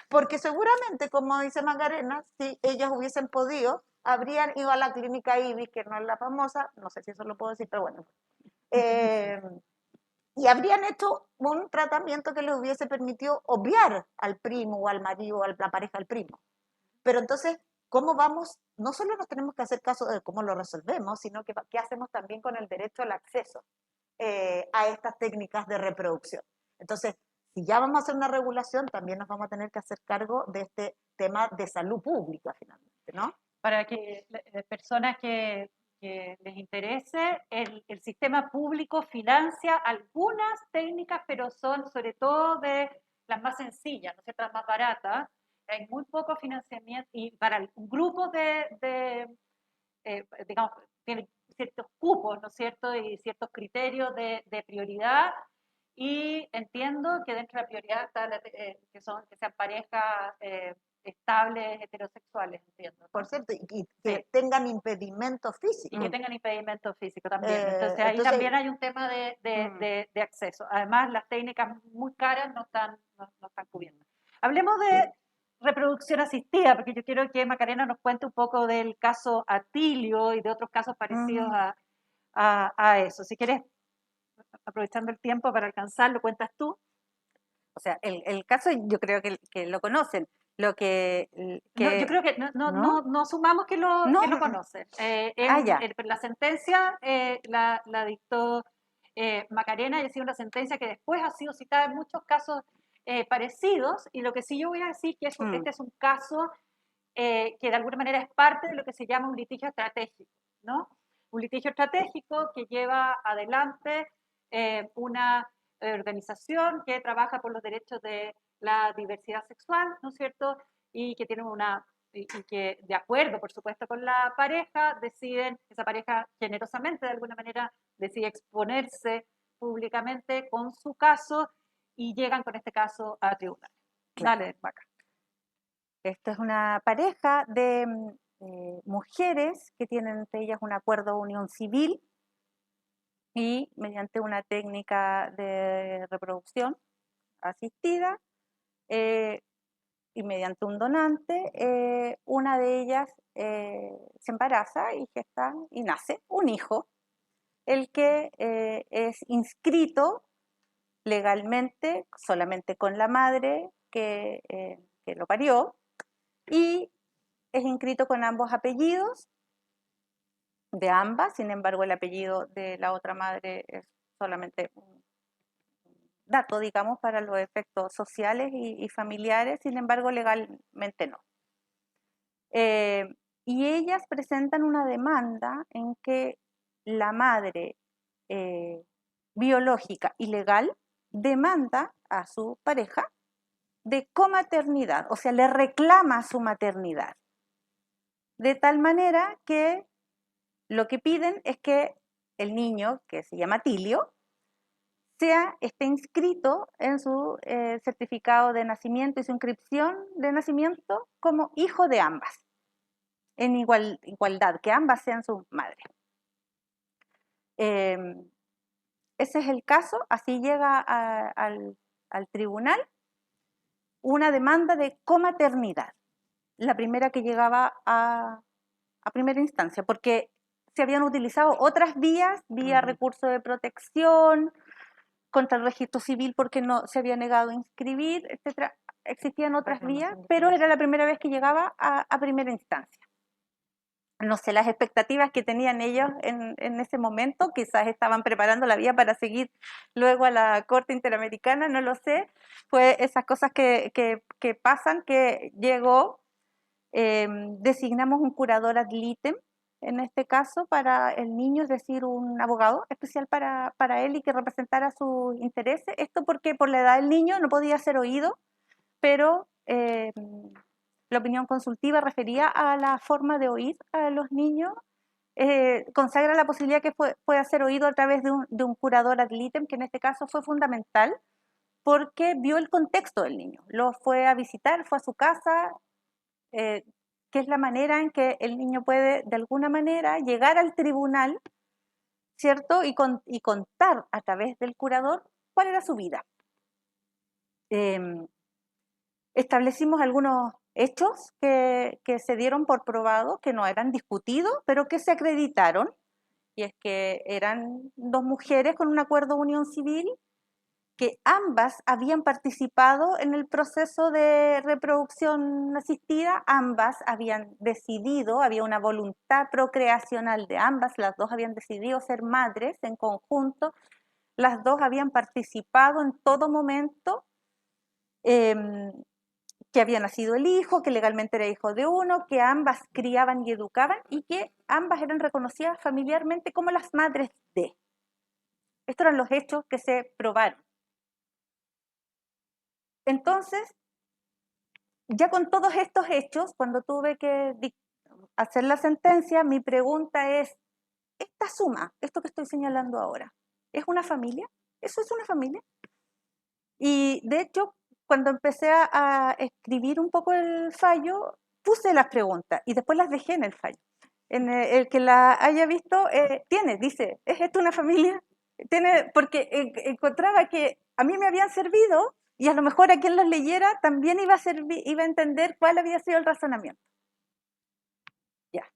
Porque seguramente, como dice Macarena, si ellas hubiesen podido, habrían ido a la clínica IBIS, que no es la famosa, no sé si eso lo puedo decir, pero bueno, y habrían hecho un tratamiento que les hubiese permitido obviar al primo o al marido o a la pareja del primo. Pero entonces, ¿cómo vamos? No solo nos tenemos que hacer caso de cómo lo resolvemos, sino que qué hacemos también con el derecho al acceso a estas técnicas de reproducción. Entonces, si ya vamos a hacer una regulación, también nos vamos a tener que hacer cargo de este tema de salud pública, finalmente, ¿no? Para que personas que les interese, el sistema público financia algunas técnicas, pero son sobre todo de las más sencillas, ¿no es cierto?, las más baratas. Hay muy poco financiamiento y para un grupo digamos, tienen ciertos cupos, ¿no es cierto?, y ciertos criterios de prioridad. Y entiendo que dentro de la prioridad está que sean parejas estables, heterosexuales, entiendo, ¿no? Por cierto, y que Sí. tengan impedimento Y físico. que tengan impedimento físico también. Entonces ahí entonces, también hay un tema de acceso. Además, las técnicas muy caras no están cubriendo. Hablemos de reproducción asistida, porque yo quiero que Macarena nos cuente un poco del caso Atilio y de otros casos parecidos a eso. Si quieres, aprovechando el tiempo para alcanzarlo, cuentas tú. O sea, el caso yo creo que lo conocen. Lo que, No, yo creo que no asumamos que lo conocen. Ya. La sentencia la dictó Macarena y ha sido una sentencia que después ha sido citada en muchos casos parecidos. Y lo que sí yo voy a decir que este es un caso que de alguna manera es parte de lo que se llama un litigio estratégico, ¿no? Un litigio estratégico que lleva adelante una organización que trabaja por los derechos de la diversidad sexual, ¿no es cierto? Y que tiene y que de acuerdo, por supuesto, con la pareja, esa pareja generosamente, de alguna manera, decide exponerse públicamente con su caso y llegan con este caso a tribunales. Claro. Dale, Maca. Esto es una pareja de mujeres que tienen entre ellas un acuerdo de unión civil y mediante una técnica de reproducción asistida y mediante un donante, una de ellas se embaraza y gesta y nace un hijo, el que es inscrito legalmente solamente con la madre que lo parió y es inscrito con ambos apellidos de ambas, sin embargo el apellido de la otra madre es solamente un dato, digamos, para los efectos sociales y familiares, sin embargo legalmente no. Y ellas presentan una demanda en que la madre biológica y legal demanda a su pareja de comaternidad, o sea, le reclama su maternidad. De tal manera que lo que piden es que el niño, que se llama Tilio, esté inscrito en su certificado de nacimiento y su inscripción de nacimiento como hijo de ambas, en igualdad, que ambas sean sus madres. Ese es el caso, así llega al tribunal una demanda de comaternidad, la primera que llegaba a primera instancia, porque se habían utilizado otras vías, vía recurso de protección, contra el registro civil porque no se había negado a inscribir, etcétera. Existían otras vías, pero era la primera vez que llegaba a primera instancia. No sé, las expectativas que tenían ellos en ese momento, quizás estaban preparando la vía para seguir luego a la Corte Interamericana, no lo sé. Fue esas cosas que pasan, que llegó, designamos un curador ad litem, en este caso para el niño, es decir, un abogado especial para él y que representara sus intereses. Esto porque por la edad del niño no podía ser oído, pero la opinión consultiva refería a la forma de oír a los niños, consagra la posibilidad que pueda ser oído a través de un curador ad litem, que en este caso fue fundamental porque vio el contexto del niño. Lo fue a visitar, fue a su casa, que es la manera en que el niño puede de alguna manera llegar al tribunal, ¿cierto? Y contar a través del curador cuál era su vida. Establecimos algunos hechos que se dieron por probados, que no eran discutidos, pero que se acreditaron, y es que eran dos mujeres con un acuerdo de unión civil, que ambas habían participado en el proceso de reproducción asistida, ambas habían decidido, había una voluntad procreacional de ambas, las dos habían decidido ser madres en conjunto, las dos habían participado en todo momento, que había nacido el hijo, que legalmente era hijo de uno, que ambas criaban y educaban y que ambas eran reconocidas familiarmente como las madres de. Estos eran los hechos que se probaron. Entonces, ya con todos estos hechos, cuando tuve que hacer la sentencia, mi pregunta es, ¿esta suma, esto que estoy señalando ahora, es una familia? ¿Eso es una familia? Y de hecho, cuando empecé a escribir un poco el fallo, puse las preguntas y después las dejé en el fallo. En el que la haya visto, dice, ¿es esto una familia? Porque encontraba que a mí me habían servido y a lo mejor a quien los leyera también iba a entender cuál había sido el razonamiento. Ya.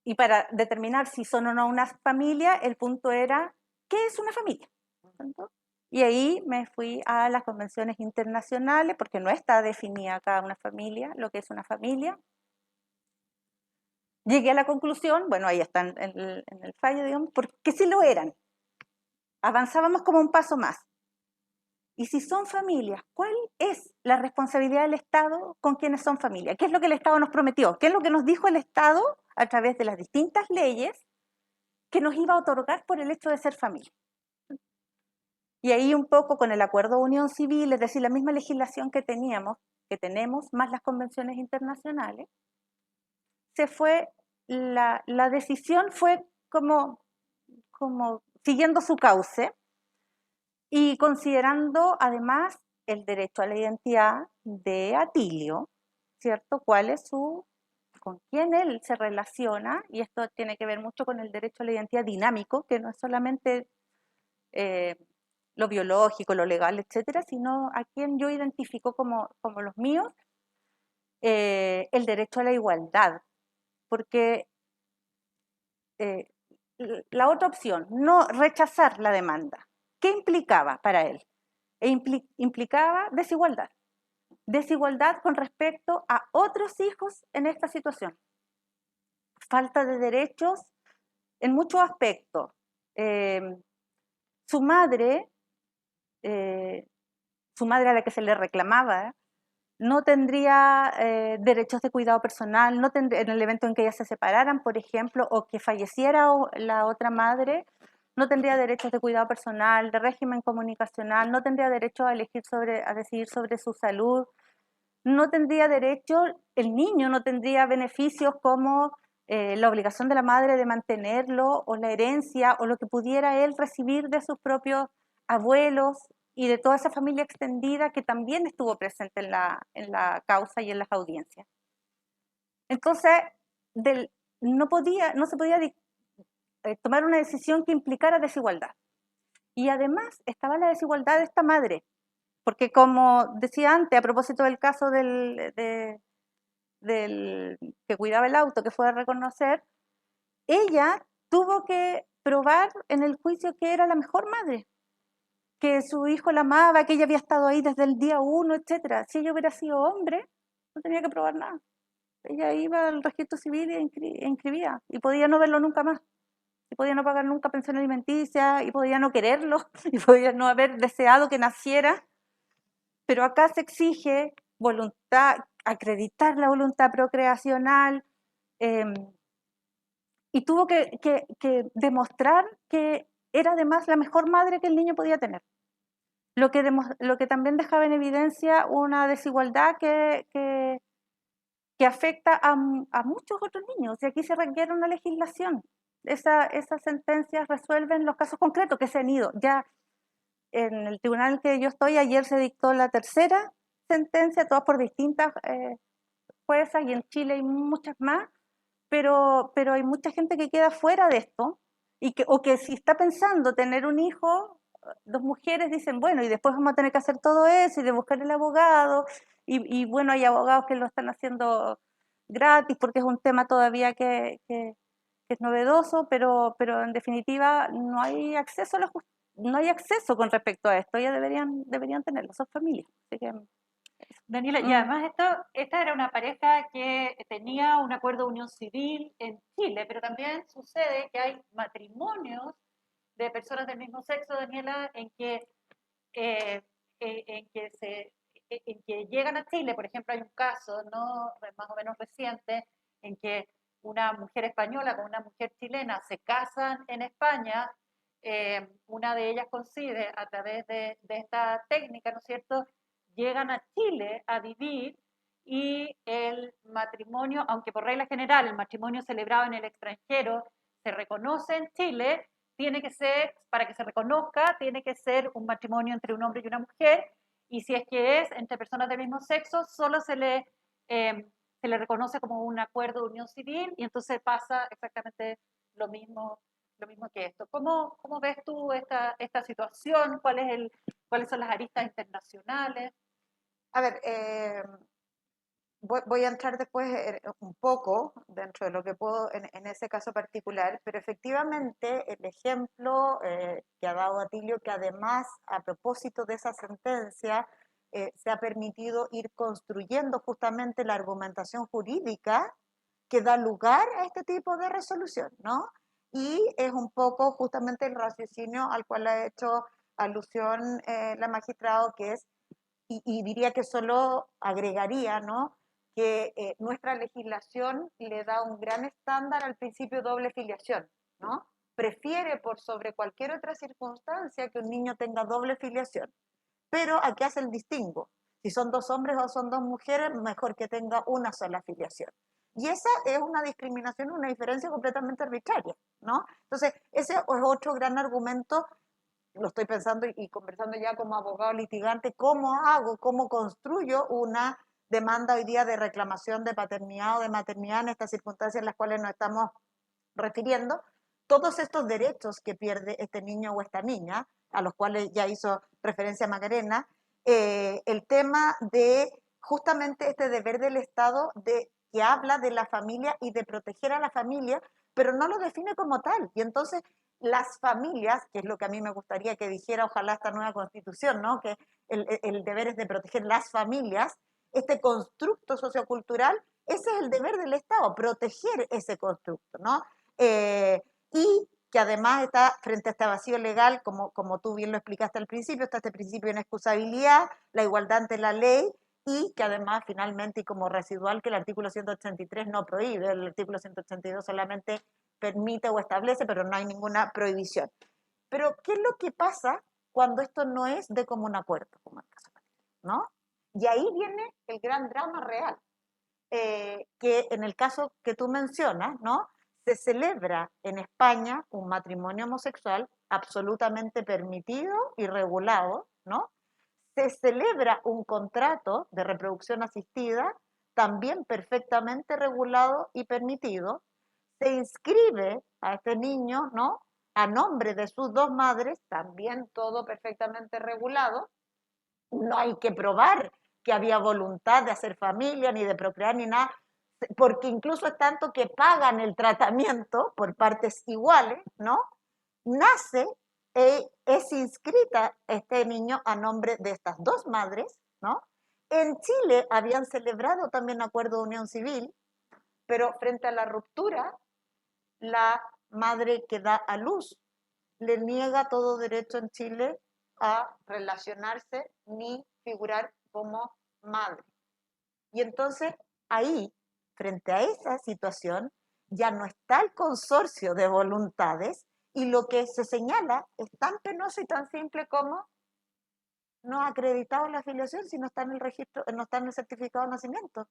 Y para determinar si son o no una familia, el punto era, ¿qué es una familia? ¿Tanto? Y ahí me fui a las convenciones internacionales, porque no está definida acá una familia, lo que es una familia. Llegué a la conclusión, bueno, ahí está en el fallo, digamos, porque sí lo eran. Avanzábamos como un paso más. Y si son familias, ¿cuál es la responsabilidad del Estado con quienes son familias? ¿Qué es lo que el Estado nos prometió? ¿Qué es lo que nos dijo el Estado a través de las distintas leyes que nos iba a otorgar por el hecho de ser familia? Y ahí un poco con el acuerdo de unión civil, es decir, la misma legislación que tenemos, más las convenciones internacionales, la decisión fue como siguiendo su cauce y considerando además el derecho a la identidad de Atilio, ¿cierto? Con quién él se relaciona, y esto tiene que ver mucho con el derecho a la identidad dinámico, que no es solamente lo biológico, lo legal, etcétera, sino a quien yo identifico como los míos, el derecho a la igualdad, porque la otra opción, no rechazar la demanda, ¿qué implicaba para él? Implicaba desigualdad. Desigualdad con respecto a otros hijos en esta situación. Falta de derechos en muchos aspectos. Su madre a la que se le reclamaba, no tendría derechos de cuidado personal, en el evento en que ellas se separaran, por ejemplo, o que falleciera la otra madre, no tendría derechos de cuidado personal, de régimen comunicacional, no tendría derecho a decidir sobre su salud, no tendría derecho, el niño no tendría beneficios como la obligación de la madre de mantenerlo, o la herencia, o lo que pudiera él recibir de sus propios abuelos, y de toda esa familia extendida que también estuvo presente en la causa y en las audiencias. Entonces, no se podía tomar una decisión que implicara desigualdad. Y además estaba la desigualdad de esta madre, porque como decía antes, a propósito del caso del que cuidaba el auto, que fue a reconocer, ella tuvo que probar en el juicio que era la mejor madre, que su hijo la amaba, que ella había estado ahí desde el día 1, etc. Si ella hubiera sido hombre, no tenía que probar nada. Ella iba al registro civil e inscribía, y podía no verlo nunca más, y podía no pagar nunca pensión alimenticia, y podía no quererlo, y podía no haber deseado que naciera. Pero acá se exige voluntad, acreditar la voluntad procreacional, y tuvo que demostrar que era además la mejor madre que el niño podía tener. Lo que también dejaba en evidencia una desigualdad que afecta a muchos otros niños. Y aquí se requiere una legislación. Esas sentencias resuelven los casos concretos que se han ido. Ya en el tribunal en que yo estoy, ayer se dictó la tercera sentencias, todas por distintas juezas, y en Chile hay muchas más, pero hay mucha gente que queda fuera de esto, o que si está pensando tener un hijo, dos mujeres dicen, bueno, y después vamos a tener que hacer todo eso y de buscar el abogado, y bueno, hay abogados que lo están haciendo gratis porque es un tema todavía que es novedoso, pero en definitiva no hay acceso a no hay acceso con respecto a esto, ya deberían tenerlo, son familias. Así que, Daniela, y además esta era una pareja que tenía un acuerdo de unión civil en Chile, pero también sucede que hay matrimonios de personas del mismo sexo, Daniela, eh, en que llegan a Chile. Por ejemplo, hay un caso, ¿no?, más o menos reciente, en que una mujer española con una mujer chilena se casan en España. Una de ellas coincide a través de esta técnica, ¿no es cierto?, llegan a Chile a vivir, y el matrimonio, aunque por regla general el matrimonio celebrado en el extranjero se reconoce en Chile, tiene que ser, para que se reconozca, tiene que ser un matrimonio entre un hombre y una mujer, y si es que es entre personas del mismo sexo, solo se le reconoce como un acuerdo de unión civil, y entonces pasa exactamente lo mismo que esto. ¿Cómo ves tú esta situación? ¿Cuáles son las aristas internacionales? A ver, voy a entrar después un poco dentro de lo que puedo en ese caso particular, pero efectivamente el ejemplo que ha dado Atilio, que además a propósito de esa sentencia se ha permitido ir construyendo justamente la argumentación jurídica que da lugar a este tipo de resolución, ¿no? Y es un poco justamente el raciocinio al cual ha hecho alusión la magistrada, que es, y diría que solo agregaría, ¿no?, que nuestra legislación le da un gran estándar al principio de doble filiación, ¿no? Prefiere por sobre cualquier otra circunstancia que un niño tenga doble filiación, pero aquí hace el distingo. Si son dos hombres o son dos mujeres, mejor que tenga una sola filiación. Y esa es una discriminación, una diferencia completamente arbitraria, ¿no? Entonces, ese es otro gran argumento. Lo estoy pensando y conversando ya como abogado litigante, cómo construyo una demanda hoy día de reclamación de paternidad o de maternidad en estas circunstancias en las cuales nos estamos refiriendo, todos estos derechos que pierde este niño o esta niña, a los cuales ya hizo referencia Macarena, el tema de justamente este deber del Estado que habla de la familia y de proteger a la familia, pero no lo define como tal. Y entonces las familias, que es lo que a mí me gustaría que dijera ojalá esta nueva constitución, ¿no?, que el deber es de proteger las familias, este constructo sociocultural, ese es el deber del Estado, proteger ese constructo, ¿no? Y que además está frente a este vacío legal, como tú bien lo explicaste al principio, está este principio de inexcusabilidad, la igualdad ante la ley, y que además finalmente, y como residual, que el artículo 183 no prohíbe, el artículo 182 solamente permite o establece, pero no hay ninguna prohibición. Pero, ¿qué es lo que pasa cuando esto no es de común acuerdo, como en el caso, ¿no? Y ahí viene el gran drama real, que en el caso que tú mencionas, ¿no?, se celebra en España un matrimonio homosexual absolutamente permitido y regulado, ¿no? Se celebra un contrato de reproducción asistida también perfectamente regulado y permitido. Se inscribe a este niño, ¿no?, a nombre de sus dos madres, también todo perfectamente regulado. No hay que probar que había voluntad de hacer familia, ni de procrear, ni nada, porque incluso es tanto que pagan el tratamiento por partes iguales, ¿no? Nace, es inscrita este niño a nombre de estas dos madres, ¿no? En Chile habían celebrado también acuerdo de unión civil, pero frente a la ruptura, la madre que da a luz le niega todo derecho en Chile a relacionarse ni figurar como madre. Y entonces ahí, frente a esa situación, ya no está el consorcio de voluntades, y lo que se señala es tan penoso y tan simple como no ha acreditado la afiliación si no está en el registro, no está en el certificado de nacimiento.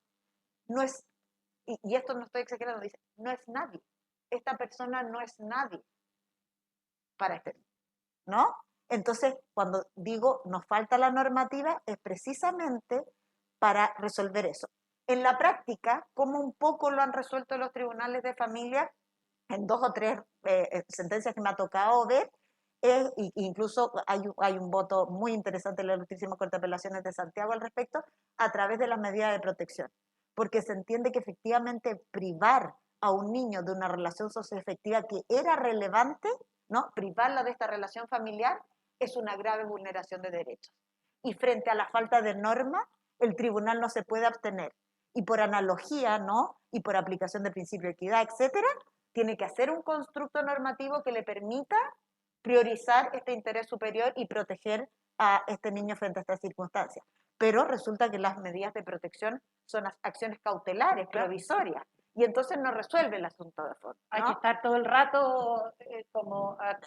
No es, y esto no estoy exagerando, dice, no es nadie. Esta persona no es nadie para este, ¿no? Entonces, cuando digo nos falta la normativa, es precisamente para resolver eso. En la práctica, ¿cómo un poco lo han resuelto los tribunales de familia? En 2 o 3 sentencias que me ha tocado ver, incluso hay un voto muy interesante en la Ilustrísima Corte de Apelaciones de Santiago al respecto, a través de las medidas de protección, porque se entiende que efectivamente privar a un niño de una relación socioafectiva que era relevante, ¿no? Privarla de esta relación familiar es una grave vulneración de derechos. Y frente a la falta de norma, el tribunal no se puede abstener. Y por analogía, ¿no? Y por aplicación del principio de equidad, etcétera, tiene que hacer un constructo normativo que le permita priorizar este interés superior y proteger a este niño frente a estas circunstancias. Pero resulta que las medidas de protección son acciones cautelares, provisorias, y entonces no resuelve el asunto de fondo, ¿no? Hay que estar todo el rato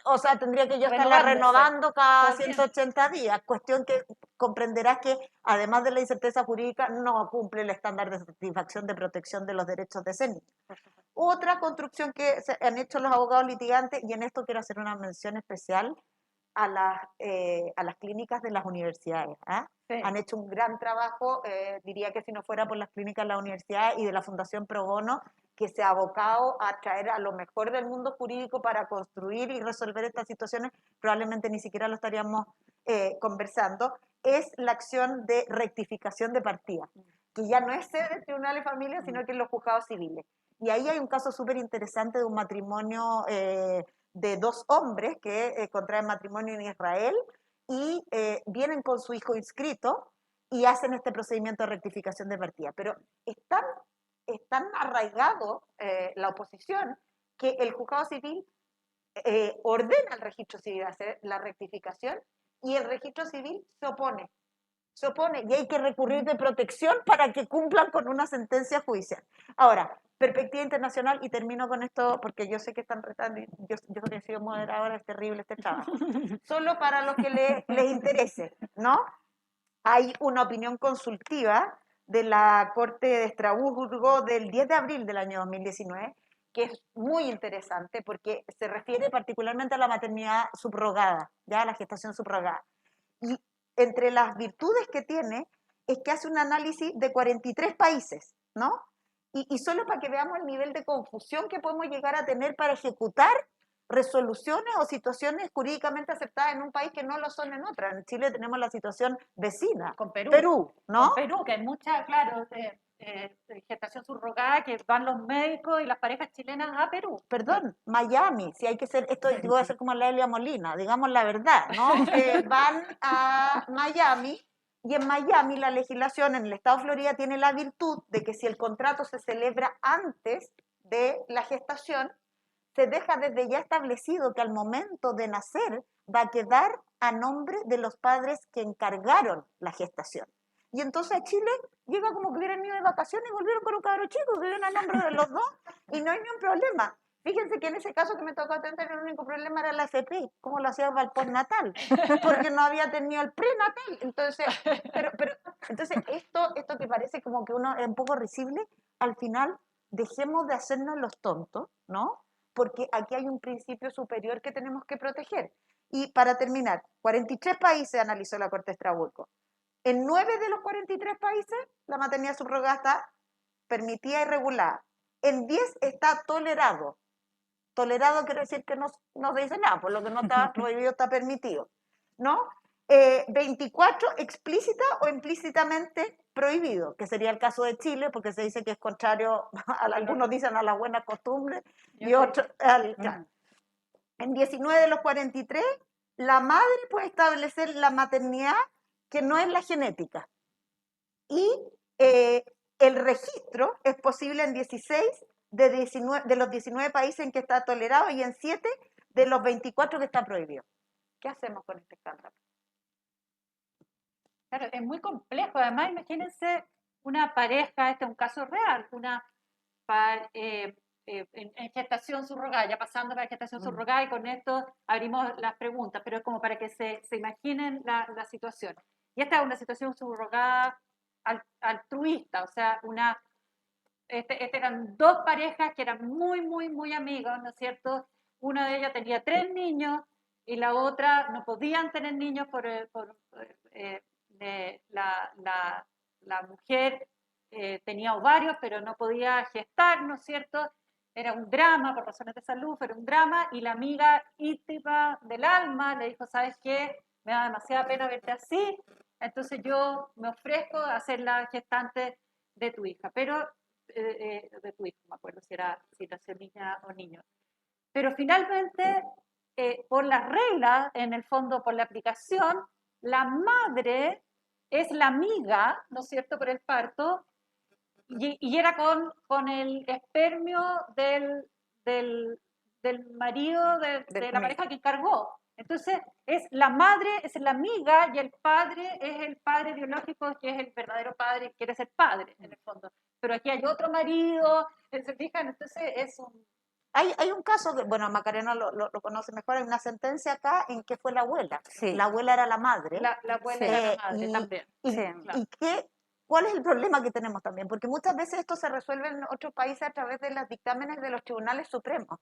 o sea, tendría que yo estarla renovando cada 180 días, cuestión que comprenderás que además de la incerteza jurídica no cumple el estándar de satisfacción de protección de los derechos de ese niño. Otra construcción que se han hecho los abogados litigantes, y en esto quiero hacer una mención especial a las clínicas de las universidades. ¿Ah? Sí. Han hecho un gran trabajo, diría que si no fuera por las clínicas de la universidad y de la Fundación Pro Bono, que se ha abocado a traer a lo mejor del mundo jurídico para construir y resolver estas situaciones, probablemente ni siquiera lo estaríamos conversando, es la acción de rectificación de partida, que ya no es sede de tribunales de familia, sino que en los juzgados civiles. Y ahí hay un caso súper interesante de un matrimonio de 2 hombres que contraen matrimonio en Israel y vienen con su hijo inscrito y hacen este procedimiento de rectificación de partida. Pero es tan arraigado la oposición que el juzgado civil ordena al registro civil hacer la rectificación y el registro civil se opone y hay que recurrir de protección para que cumplan con una sentencia judicial. Ahora, perspectiva internacional, y termino con esto porque yo sé que están retando, yo que he sido moderadora, es terrible este trabajo. Solo para los que les interese, ¿no? Hay una opinión consultiva de la Corte de Estrasburgo del 10 de abril del año 2019, que es muy interesante porque se refiere particularmente a la maternidad subrogada, ya a la gestación subrogada. Y entre las virtudes que tiene es que hace un análisis de 43 países, ¿no? Y solo para que veamos el nivel de confusión que podemos llegar a tener para ejecutar resoluciones o situaciones jurídicamente aceptadas en un país que no lo son en otra. En Chile tenemos la situación vecina, con Perú, ¿no? Con Perú, que hay mucha, claro, gestación subrogada, que van los médicos y las parejas chilenas a Perú. Perdón, Miami, si hay que ser, esto voy a hacer como la Elia Molina, digamos la verdad, ¿no? Van a Miami y en Miami la legislación en el estado de Florida tiene la virtud de que si el contrato se celebra antes de la gestación, se deja desde ya establecido que al momento de nacer va a quedar a nombre de los padres que encargaron la gestación. Y entonces a Chile llega como que hubieran ido de vacaciones y volvieron con un cabro chico que viven a nombre de los dos y no hay ni un problema. Fíjense que en ese caso que me tocó atender, el único problema era la FP, cómo lo hacía para el postnatal, porque no había tenido el prenatal. Entonces, entonces esto que parece como que uno es un poco risible, al final dejemos de hacernos los tontos, ¿no? Porque aquí hay un principio superior que tenemos que proteger. Y para terminar, 43 países analizó la Corte de Estrasburgo. En 9 de los 43 países, la maternidad subrogada está permitida y regulada. En 10 está tolerado. Tolerado quiere decir que no se dice nada, por lo que no está prohibido está permitido, ¿no? 24 explícita o implícitamente prohibido, que sería el caso de Chile, porque se dice que es contrario, algunos dicen a la buena costumbre, y otros En 19 de los 43, la madre puede establecer la maternidad que no es la genética. Y el registro es posible en 16 de los 19 países en que está tolerado y en 7 de los 24 que está prohibido. ¿Qué hacemos con este escándalo? Claro, es muy complejo. Además, imagínense una pareja, este es un caso real, en gestación subrogada, ya pasando para gestación subrogada, y con esto abrimos las preguntas, pero es como para que se imaginen la situación. Y esta es una situación subrogada altruista, o sea, eran 2 parejas que eran muy, muy, muy amigos, ¿no es cierto? Una de ellas tenía 3 niños y la otra no podían tener niños por la mujer tenía ovarios, pero no podía gestar, ¿no es cierto? Era un drama, por razones de salud, pero un drama, y la amiga íntima del alma le dijo, ¿sabes qué? Me da demasiada pena verte así, entonces yo me ofrezco a ser la gestante de tu hija, pero de tu hijo, me acuerdo si era niña o niño. Pero finalmente, por las reglas, en el fondo por la aplicación, la madre es la amiga, ¿no es cierto?, por el parto, y era con el espermio del marido de la pareja que encargó. Entonces, es la madre, es la amiga, y el padre es el padre biológico, que es el verdadero padre, quiere ser padre, en el fondo. Pero aquí hay otro marido, ¿se fijan? Entonces, es un... Hay un caso, bueno, Macarena lo conoce mejor, hay una sentencia acá en que fue la abuela. Sí. La abuela era la madre. La abuela era la madre también. Y, Sí. y ¿cuál es el problema que tenemos también? Porque muchas veces esto se resuelve en otros países a través de los dictámenes de los tribunales supremos.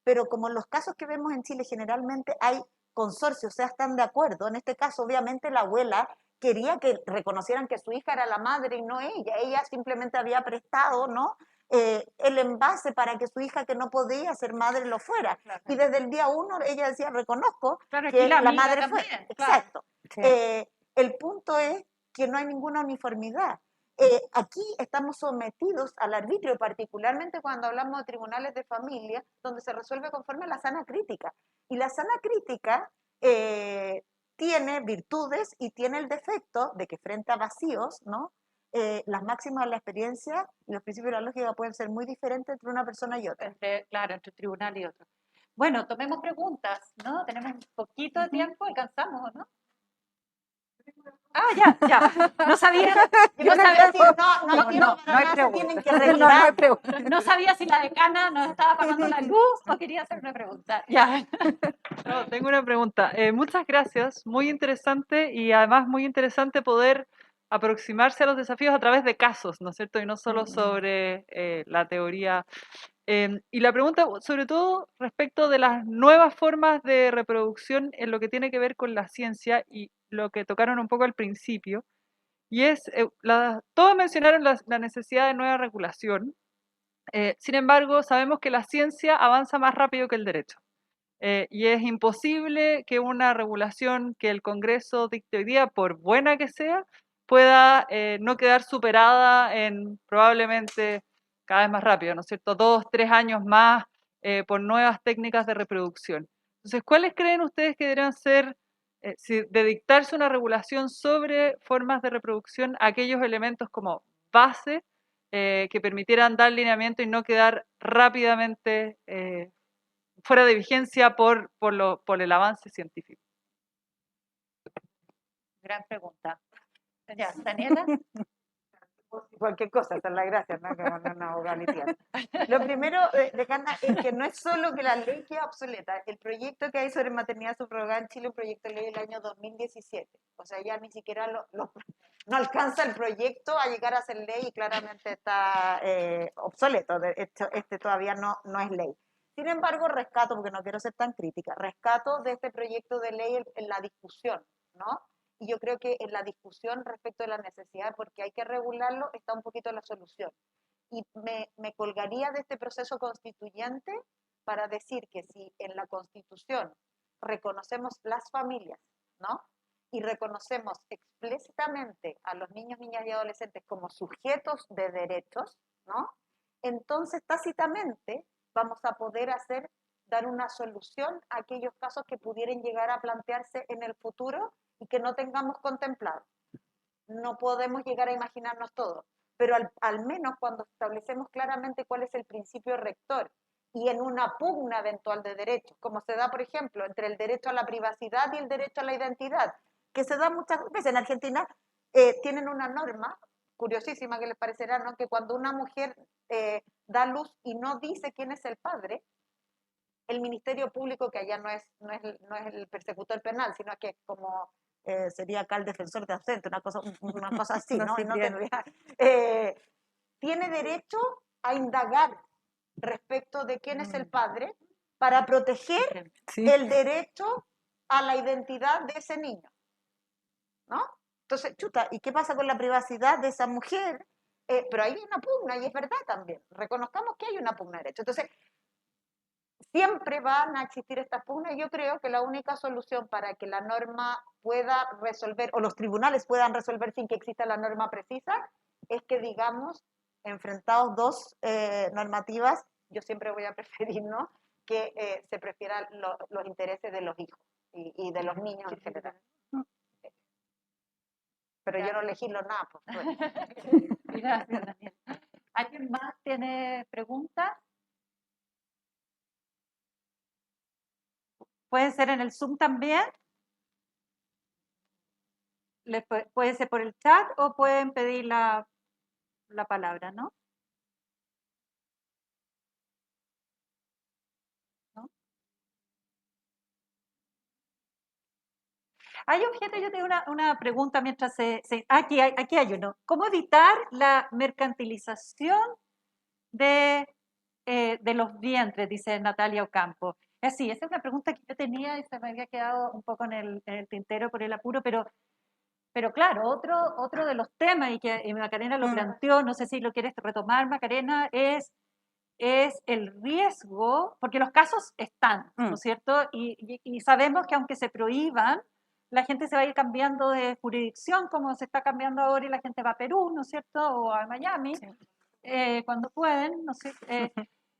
Pero como en los casos que vemos en Chile generalmente hay consorcios, o sea, están de acuerdo. En este caso, obviamente, la abuela quería que reconocieran que su hija era la madre y no ella. Ella simplemente había prestado, ¿no?, el envase para que su hija, que no podía ser madre, lo fuera. Claro. Y desde el día 1 ella decía, reconozco Claro, que la madre también, fue. claro. Exacto. Sí. El punto es que no hay ninguna uniformidad. Aquí estamos sometidos al arbitrio, particularmente cuando hablamos de tribunales de familia, donde se resuelve conforme a la sana crítica. Y la sana crítica tiene virtudes y tiene el defecto de que frente a vacíos, ¿no?, las máximas de la experiencia y los principios de la lógica pueden ser muy diferentes entre una persona y otra. Claro, entre tribunal y otro. Bueno, tomemos preguntas, ¿no? Tenemos un poquito de tiempo, alcanzamos, ¿no? Ah, ya. No sabía. Yo no sabía si no hay se tienen que No hay retirar. pregunta. No sabía si la decana nos estaba apagando la luz o quería hacer una pregunta. Ya. No, tengo una pregunta. Muchas gracias, muy interesante y además muy interesante poder aproximarse a los desafíos a través de casos, ¿no es cierto? Y no solo sobre la teoría. Y la pregunta, sobre todo, respecto de las nuevas formas de reproducción en lo que tiene que ver con la ciencia y lo que tocaron un poco al principio, y es, todos mencionaron la necesidad de nueva regulación. Sin embargo, sabemos que la ciencia avanza más rápido que el derecho. Y es imposible que una regulación que el Congreso dicte hoy día, por buena que sea, pueda no quedar superada en probablemente cada vez más rápido, ¿no es cierto? 2, 3 años más por nuevas técnicas de reproducción. Entonces, ¿cuáles creen ustedes que deberían ser, de dictarse una regulación sobre formas de reproducción, aquellos elementos como base que permitieran dar lineamiento y no quedar rápidamente fuera de vigencia por el avance científico? Gran pregunta. Ya, Daniela. Cualquier cosa, esa es la gracia, ¿no? Que una abogada litigar. Lo primero, Decana, es que no es solo que la ley queda obsoleta. El proyecto que hay sobre maternidad subrogada en Chile, un proyecto de ley del año 2017. O sea, ya ni siquiera no alcanza el proyecto a llegar a ser ley y claramente está obsoleto. De hecho, este todavía no es ley. Sin embargo, rescato, porque no quiero ser tan crítica, rescato de este proyecto de ley en la discusión, ¿no? Y yo creo que en la discusión respecto de la necesidad, porque hay que regularlo, está un poquito la solución. Y me colgaría de este proceso constituyente para decir que si en la Constitución reconocemos las familias, ¿no?, y reconocemos explícitamente a los niños, niñas y adolescentes como sujetos de derechos, ¿no?, entonces tácitamente vamos a poder dar una solución a aquellos casos que pudieran llegar a plantearse en el futuro y que no tengamos contemplado. No podemos llegar a imaginarnos todo, pero al menos cuando establecemos claramente cuál es el principio rector y en una pugna eventual de derechos, como se da, por ejemplo, entre el derecho a la privacidad y el derecho a la identidad, que se da muchas veces en Argentina, tienen una norma curiosísima que les parecerá, ¿no?, que cuando una mujer da luz y no dice quién es el padre, el Ministerio Público, que allá no es el persecutor penal, sino que es como sería acá el defensor de ausente, una cosa así, ¿no? Tiene derecho a indagar respecto de quién es el padre para proteger el derecho a la identidad de ese niño, ¿no? Entonces, chuta, ¿y qué pasa con la privacidad de esa mujer? Pero hay una pugna, y es verdad también. Reconozcamos que hay una pugna de derecho. Entonces, siempre van a existir estas pugnas, y yo creo que la única solución para que la norma pueda resolver, o los tribunales puedan resolver sin que exista la norma precisa, es que, digamos, enfrentados dos normativas, yo siempre voy a preferir, ¿no?, que se prefieran los intereses de los hijos y de los niños en general. Pero yo no legislo nada, pues. Gracias, Daniel. ¿Alguien más tiene preguntas? ¿Puede ser en el Zoom también? Puede ser por el chat o pueden pedir la palabra, ¿no? ¿No? Hay objeto, yo tengo una pregunta mientras aquí hay uno. ¿Cómo evitar la mercantilización de los vientres? Dice Natalia Ocampo. Sí, esa es una pregunta que yo tenía y se me había quedado un poco en el tintero por el apuro, pero claro, otro de los temas, y que Macarena lo planteó, no sé si lo quieres retomar, Macarena, es el riesgo, porque los casos están, ¿no es cierto? Y sabemos que aunque se prohíban, la gente se va a ir cambiando de jurisdicción, como se está cambiando ahora, y la gente va a Perú, ¿no es cierto? O a Miami, sí. Cuando pueden, no sé.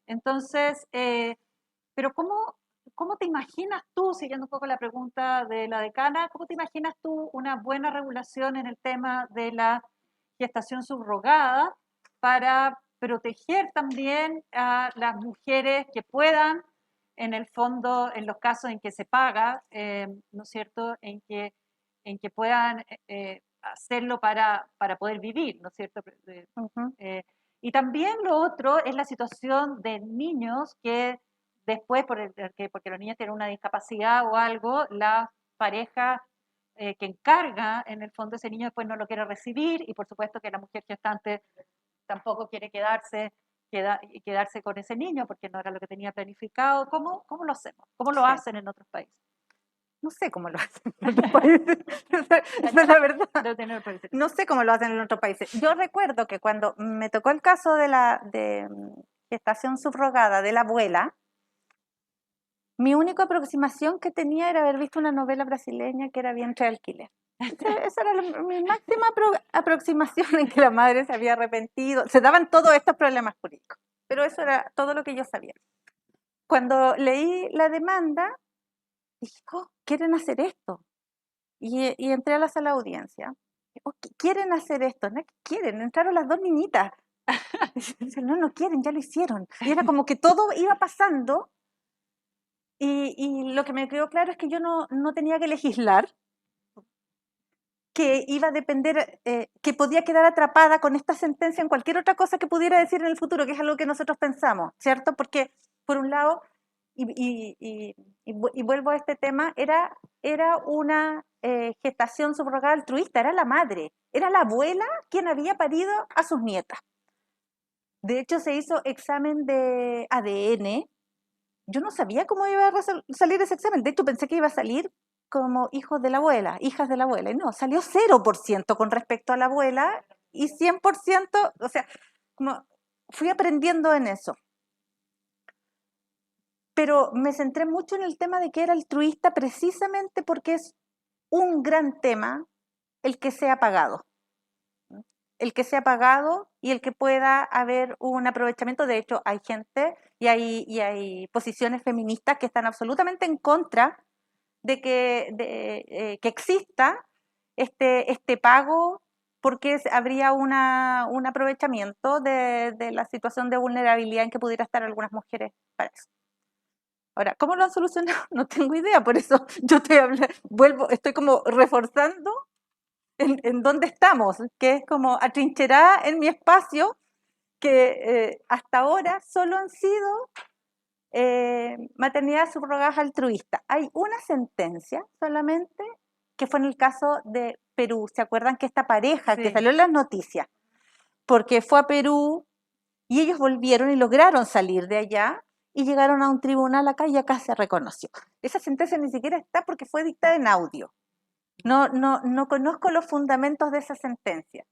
Entonces, pero ¿cómo te imaginas tú, siguiendo un poco la pregunta de la decana, cómo te imaginas tú una buena regulación en el tema de la gestación subrogada para proteger también a las mujeres que puedan, en el fondo, en los casos en que se paga, ¿no es cierto?, en que puedan hacerlo para poder vivir, ¿no es cierto? Y también lo otro es la situación de niños que después, porque los niños tienen una discapacidad o algo, la pareja que encarga en el fondo ese niño después no lo quiere recibir, y por supuesto que la mujer gestante tampoco quiere quedarse con ese niño porque no era lo que tenía planificado. ¿Cómo lo hacemos? ¿Cómo lo hacen en otros países? No sé cómo lo hacen en otros países. Esa es la verdad. No sé cómo lo hacen en otros países. Yo recuerdo que cuando me tocó el caso de gestación subrogada de la abuela, mi única aproximación que tenía era haber visto una novela brasileña que era Vientre de alquiler. Esa era mi máxima aproximación en que la madre se había arrepentido. Se daban todos estos problemas jurídicos, pero eso era todo lo que yo sabía. Cuando leí la demanda, dije, oh, quieren hacer esto. Y entré a la sala de audiencia. Oh, quieren hacer esto, ¿no? Quieren, entraron las dos niñitas. No quieren, ya lo hicieron. Y era como que todo iba pasando. Y lo que me quedó claro es que yo no tenía que legislar, que iba a depender, que podía quedar atrapada con esta sentencia en cualquier otra cosa que pudiera decir en el futuro, que es algo que nosotros pensamos, ¿cierto? Porque, por un lado, y vuelvo a este tema, era una gestación subrogada altruista, era la madre, era la abuela quien había parido a sus nietas. De hecho, se hizo examen de ADN. Yo no sabía cómo iba a salir ese examen. De hecho, pensé que iba a salir como hijos de la abuela, hijas de la abuela. Y no, salió 0% con respecto a la abuela y 100%, o sea, como fui aprendiendo en eso. Pero me centré mucho en el tema de que era altruista precisamente porque es un gran tema el que sea pagado. El que sea pagado y el que pueda haber un aprovechamiento. De hecho, hay gente y hay posiciones feministas que están absolutamente en contra de que exista este pago, porque habría un aprovechamiento de la situación de vulnerabilidad en que pudiera estar algunas mujeres para eso. Ahora, ¿cómo lo han solucionado? No tengo idea, por eso yo estoy como reforzando en dónde estamos, que es como atrincherada en mi espacio, que hasta ahora solo han sido maternidades subrogadas altruistas. Hay una sentencia solamente que fue en el caso de Perú. ¿Se acuerdan que esta pareja que salió en las noticias? Porque fue a Perú y ellos volvieron y lograron salir de allá y llegaron a un tribunal acá y acá se reconoció. Esa sentencia ni siquiera está porque fue dictada en audio. No conozco los fundamentos de esa sentencia,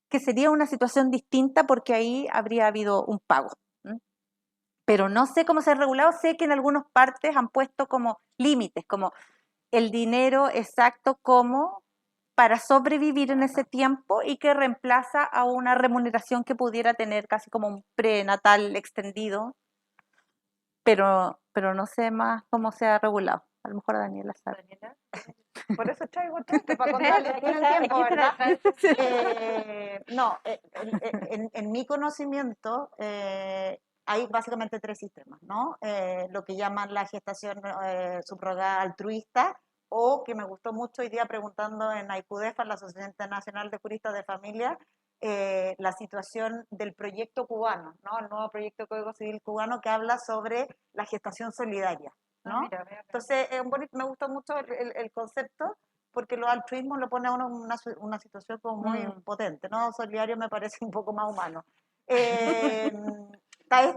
que sería una situación distinta porque ahí habría habido un pago. Pero no sé cómo se ha regulado, sé que en algunas partes han puesto como límites, como el dinero exacto como para sobrevivir en ese tiempo y que reemplaza a una remuneración que pudiera tener casi como un prenatal extendido, pero no sé más cómo se ha regulado. A lo mejor Daniela sabe. Por eso traigo esto, para contarles, tienen tiempo, ¿verdad? No, en mi conocimiento hay básicamente 3 sistemas, ¿no? Lo que llaman la gestación subrogada altruista, o que me gustó mucho hoy día preguntando en AICUDEFA, la Asociación Internacional de Juristas de Familia, la situación del proyecto cubano, ¿no? El nuevo proyecto Código Civil cubano que habla sobre la gestación solidaria, ¿no? Entonces, me gustó mucho el concepto, porque los altruismos lo pone a uno en una situación como muy potente, ¿no? Solidario me parece un poco más humano.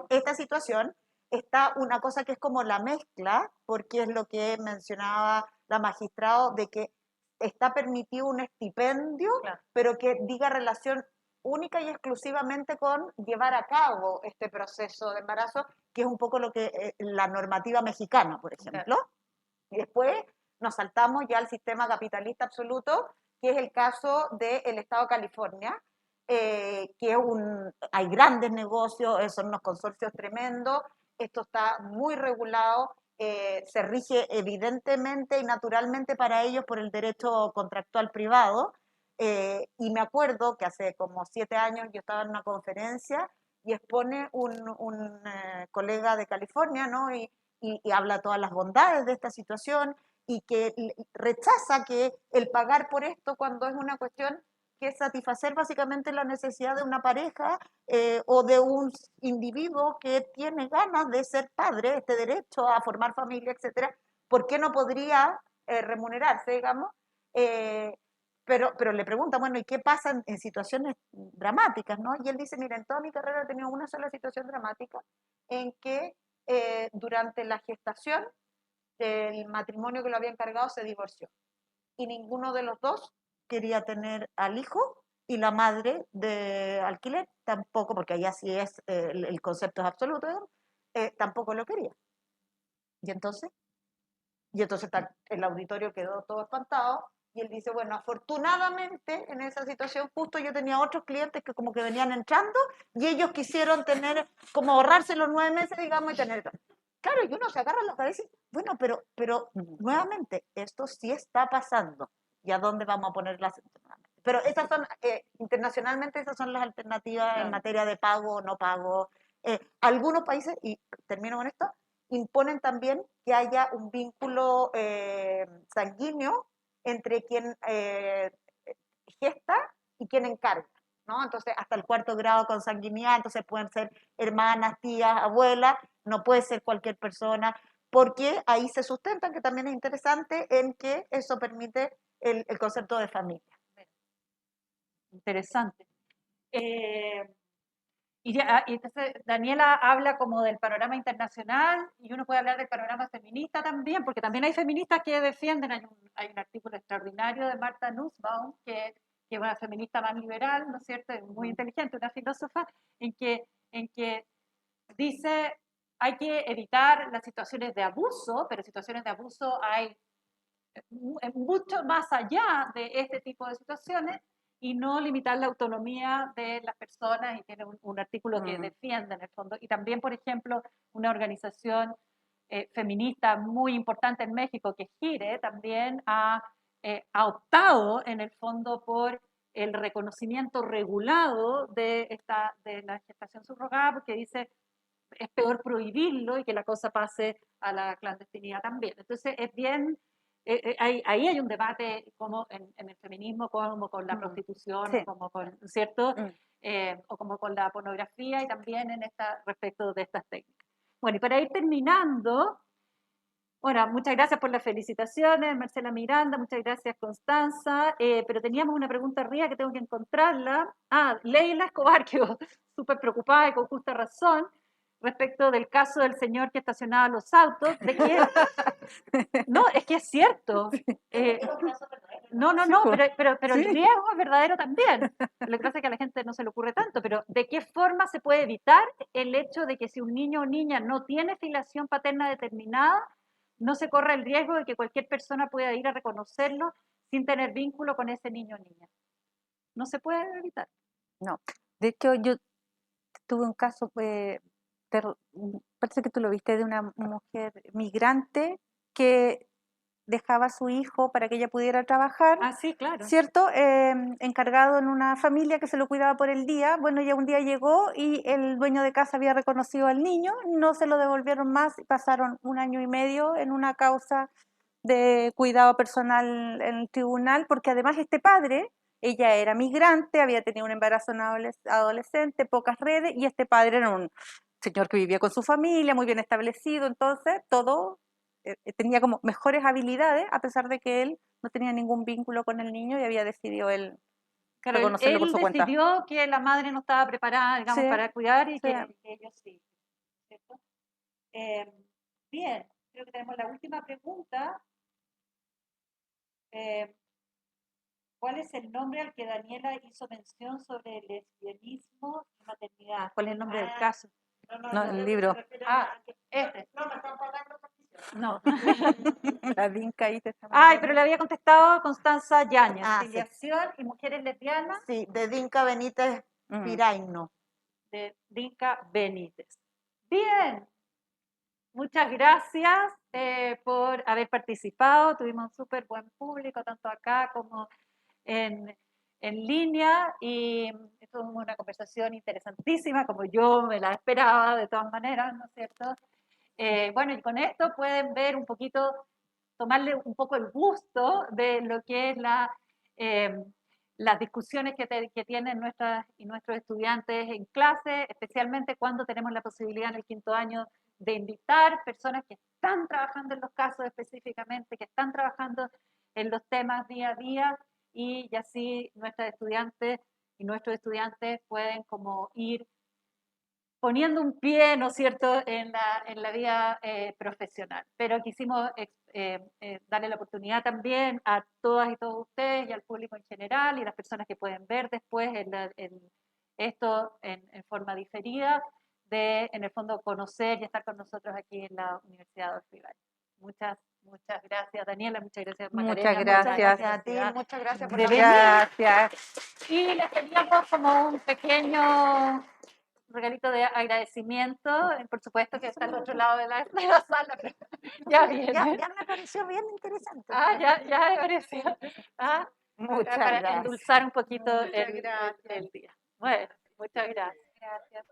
Esta situación está una cosa que es como la mezcla, porque es lo que mencionaba la magistrada, de que está permitido un estipendio, claro, pero que diga relación única y exclusivamente con llevar a cabo este proceso de embarazo, que es un poco lo que la normativa mexicana, por ejemplo. Claro. Y después nos saltamos ya al sistema capitalista absoluto, que es el caso del Estado de California, que es hay grandes negocios, son unos consorcios tremendos, esto está muy regulado, se rige evidentemente y naturalmente para ellos por el derecho contractual privado, y me acuerdo que hace como 7 años yo estaba en una conferencia y expone un colega de California, ¿no? Y habla todas las bondades de esta situación y que rechaza que el pagar por esto cuando es una cuestión que es satisfacer básicamente la necesidad de una pareja o de un individuo que tiene ganas de ser padre, este derecho a formar familia, etcétera, ¿por qué no podría remunerarse, digamos? Pero le pregunta, bueno, ¿y qué pasa en situaciones dramáticas, no? Y él dice, mira, en toda mi carrera he tenido una sola situación dramática en que durante la gestación el matrimonio que lo había encargado se divorció y ninguno de los dos quería tener al hijo y la madre de alquiler tampoco, porque allá sí es el concepto es absoluto, tampoco lo quería. Y entonces el auditorio quedó todo espantado y él dice, bueno, afortunadamente en esa situación justo yo tenía otros clientes que como que venían entrando y ellos quisieron tener, como ahorrarse los 9 meses, digamos, y tener... Claro, y uno se agarra la cabeza y dice, bueno, pero nuevamente, esto sí está pasando. ¿Y a dónde vamos a poner las? Pero esas son, internacionalmente, esas son las alternativas en materia de pago o no pago. Algunos países, y termino con esto, imponen también que haya un vínculo sanguíneo entre quien gesta y quien encarga, ¿no? Entonces, hasta el 4º grado consanguinidad, entonces pueden ser hermanas, tías, abuelas, no puede ser cualquier persona, porque ahí se sustentan, que también es interesante, en que eso permite el concepto de familia. Interesante. Y entonces Daniela habla como del panorama internacional y uno puede hablar del panorama feminista también, porque también hay feministas que defienden, hay un artículo extraordinario de Marta Nussbaum, que es una feminista más liberal, ¿no es cierto?, muy inteligente, una filósofa, en que dice hay que evitar las situaciones de abuso, pero situaciones de abuso hay mucho más allá de este tipo de situaciones, y no limitar la autonomía de las personas, y tiene un artículo que defiende en el fondo. Y también, por ejemplo, una organización feminista muy importante en México, que GIRE, también ha optado en el fondo por el reconocimiento regulado de la gestación subrogada, porque dice es peor prohibirlo y que la cosa pase a la clandestinidad también. Entonces es bien... ahí hay un debate como en el feminismo, como con la prostitución, sí, como con, ¿cierto? O como con la pornografía, y también respecto de estas técnicas. Bueno, y para ir terminando, bueno, muchas gracias por las felicitaciones, Marcela Miranda, muchas gracias, Constanza, pero teníamos una pregunta arriba que tengo que encontrarla. Leila Escobar, quedó súper preocupada y con justa razón, respecto del caso del señor que estacionaba los autos, de que... No, es que es cierto. No, Sí, no, pues. pero el Sí. riesgo es verdadero también. Lo que pasa es que a la gente no se le ocurre tanto, pero ¿de qué forma se puede evitar el hecho de que si un niño o niña no tiene filiación paterna determinada, no se corra el riesgo de que cualquier persona pueda ir a reconocerlo sin tener vínculo con ese niño o niña? No se puede evitar. No. De hecho, yo tuve un caso, parece que tú lo viste, de una mujer migrante que dejaba a su hijo para que ella pudiera trabajar, Ah, sí, claro. ¿cierto? Encargado en una familia que se lo cuidaba por el día. Bueno, ya un día llegó y el dueño de casa había reconocido al niño, no se lo devolvieron más y pasaron 1 año y medio en una causa de cuidado personal en el tribunal, porque además este padre, ella era migrante, había tenido un embarazo en adolescente, pocas redes, y este padre era un señor que vivía con su familia, muy bien establecido, entonces todo tenía como mejores habilidades, a pesar de que él no tenía ningún vínculo con el niño y había decidido él Claro, reconocerlo por él su cuenta. decidió que la madre no estaba preparada, digamos, Sí, para cuidar y sí. que ellos sí. ¿Cierto? Bien, creo que tenemos la última pregunta. ¿Cuál es el nombre al que Daniela hizo mención sobre el lesbianismo y maternidad? ¿Cuál es el nombre del caso? No, el libro. Este. No. La Dinka ahí te está Ay, mandando. pero le había contestado Constanza Yáñez, Ah, sí. filiación y mujeres lesbianas Sí, de Dinka Benítez Piraino. de Dinka Benítez. Bien, muchas gracias por haber participado. Tuvimos un súper buen público, tanto acá como en línea, y tuvimos una conversación interesantísima, como yo me la esperaba de todas maneras, ¿no es cierto? Bueno, y con esto pueden ver un poquito, tomarle un poco el gusto de lo que es las discusiones que tienen nuestras y nuestros estudiantes en clase, especialmente cuando tenemos la posibilidad en el 5º año de invitar personas que están trabajando en los casos específicamente, que están trabajando en los temas día a día, y así nuestras estudiantes y nuestros estudiantes pueden como ir poniendo un pie, ¿no es cierto?, en la vida profesional. Pero quisimos darle la oportunidad también a todas y todos ustedes y al público en general y las personas que pueden ver después esto en forma diferida, de en el fondo conocer y estar con nosotros aquí en la Universidad Adolfo Ibáñez. Muchas gracias, Daniela, muchas gracias, Macarena. Muchas gracias. Gracias a ti, muchas gracias por De la venir. Gracias. Y les teníamos como un pequeño regalito de agradecimiento, por supuesto que está al otro lado de la sala, pero ya viene. Ya me pareció bien interesante. Ya me pareció. Muchas Para gracias. endulzar un poquito Muchas gracias. el día. Bueno, muchas gracias.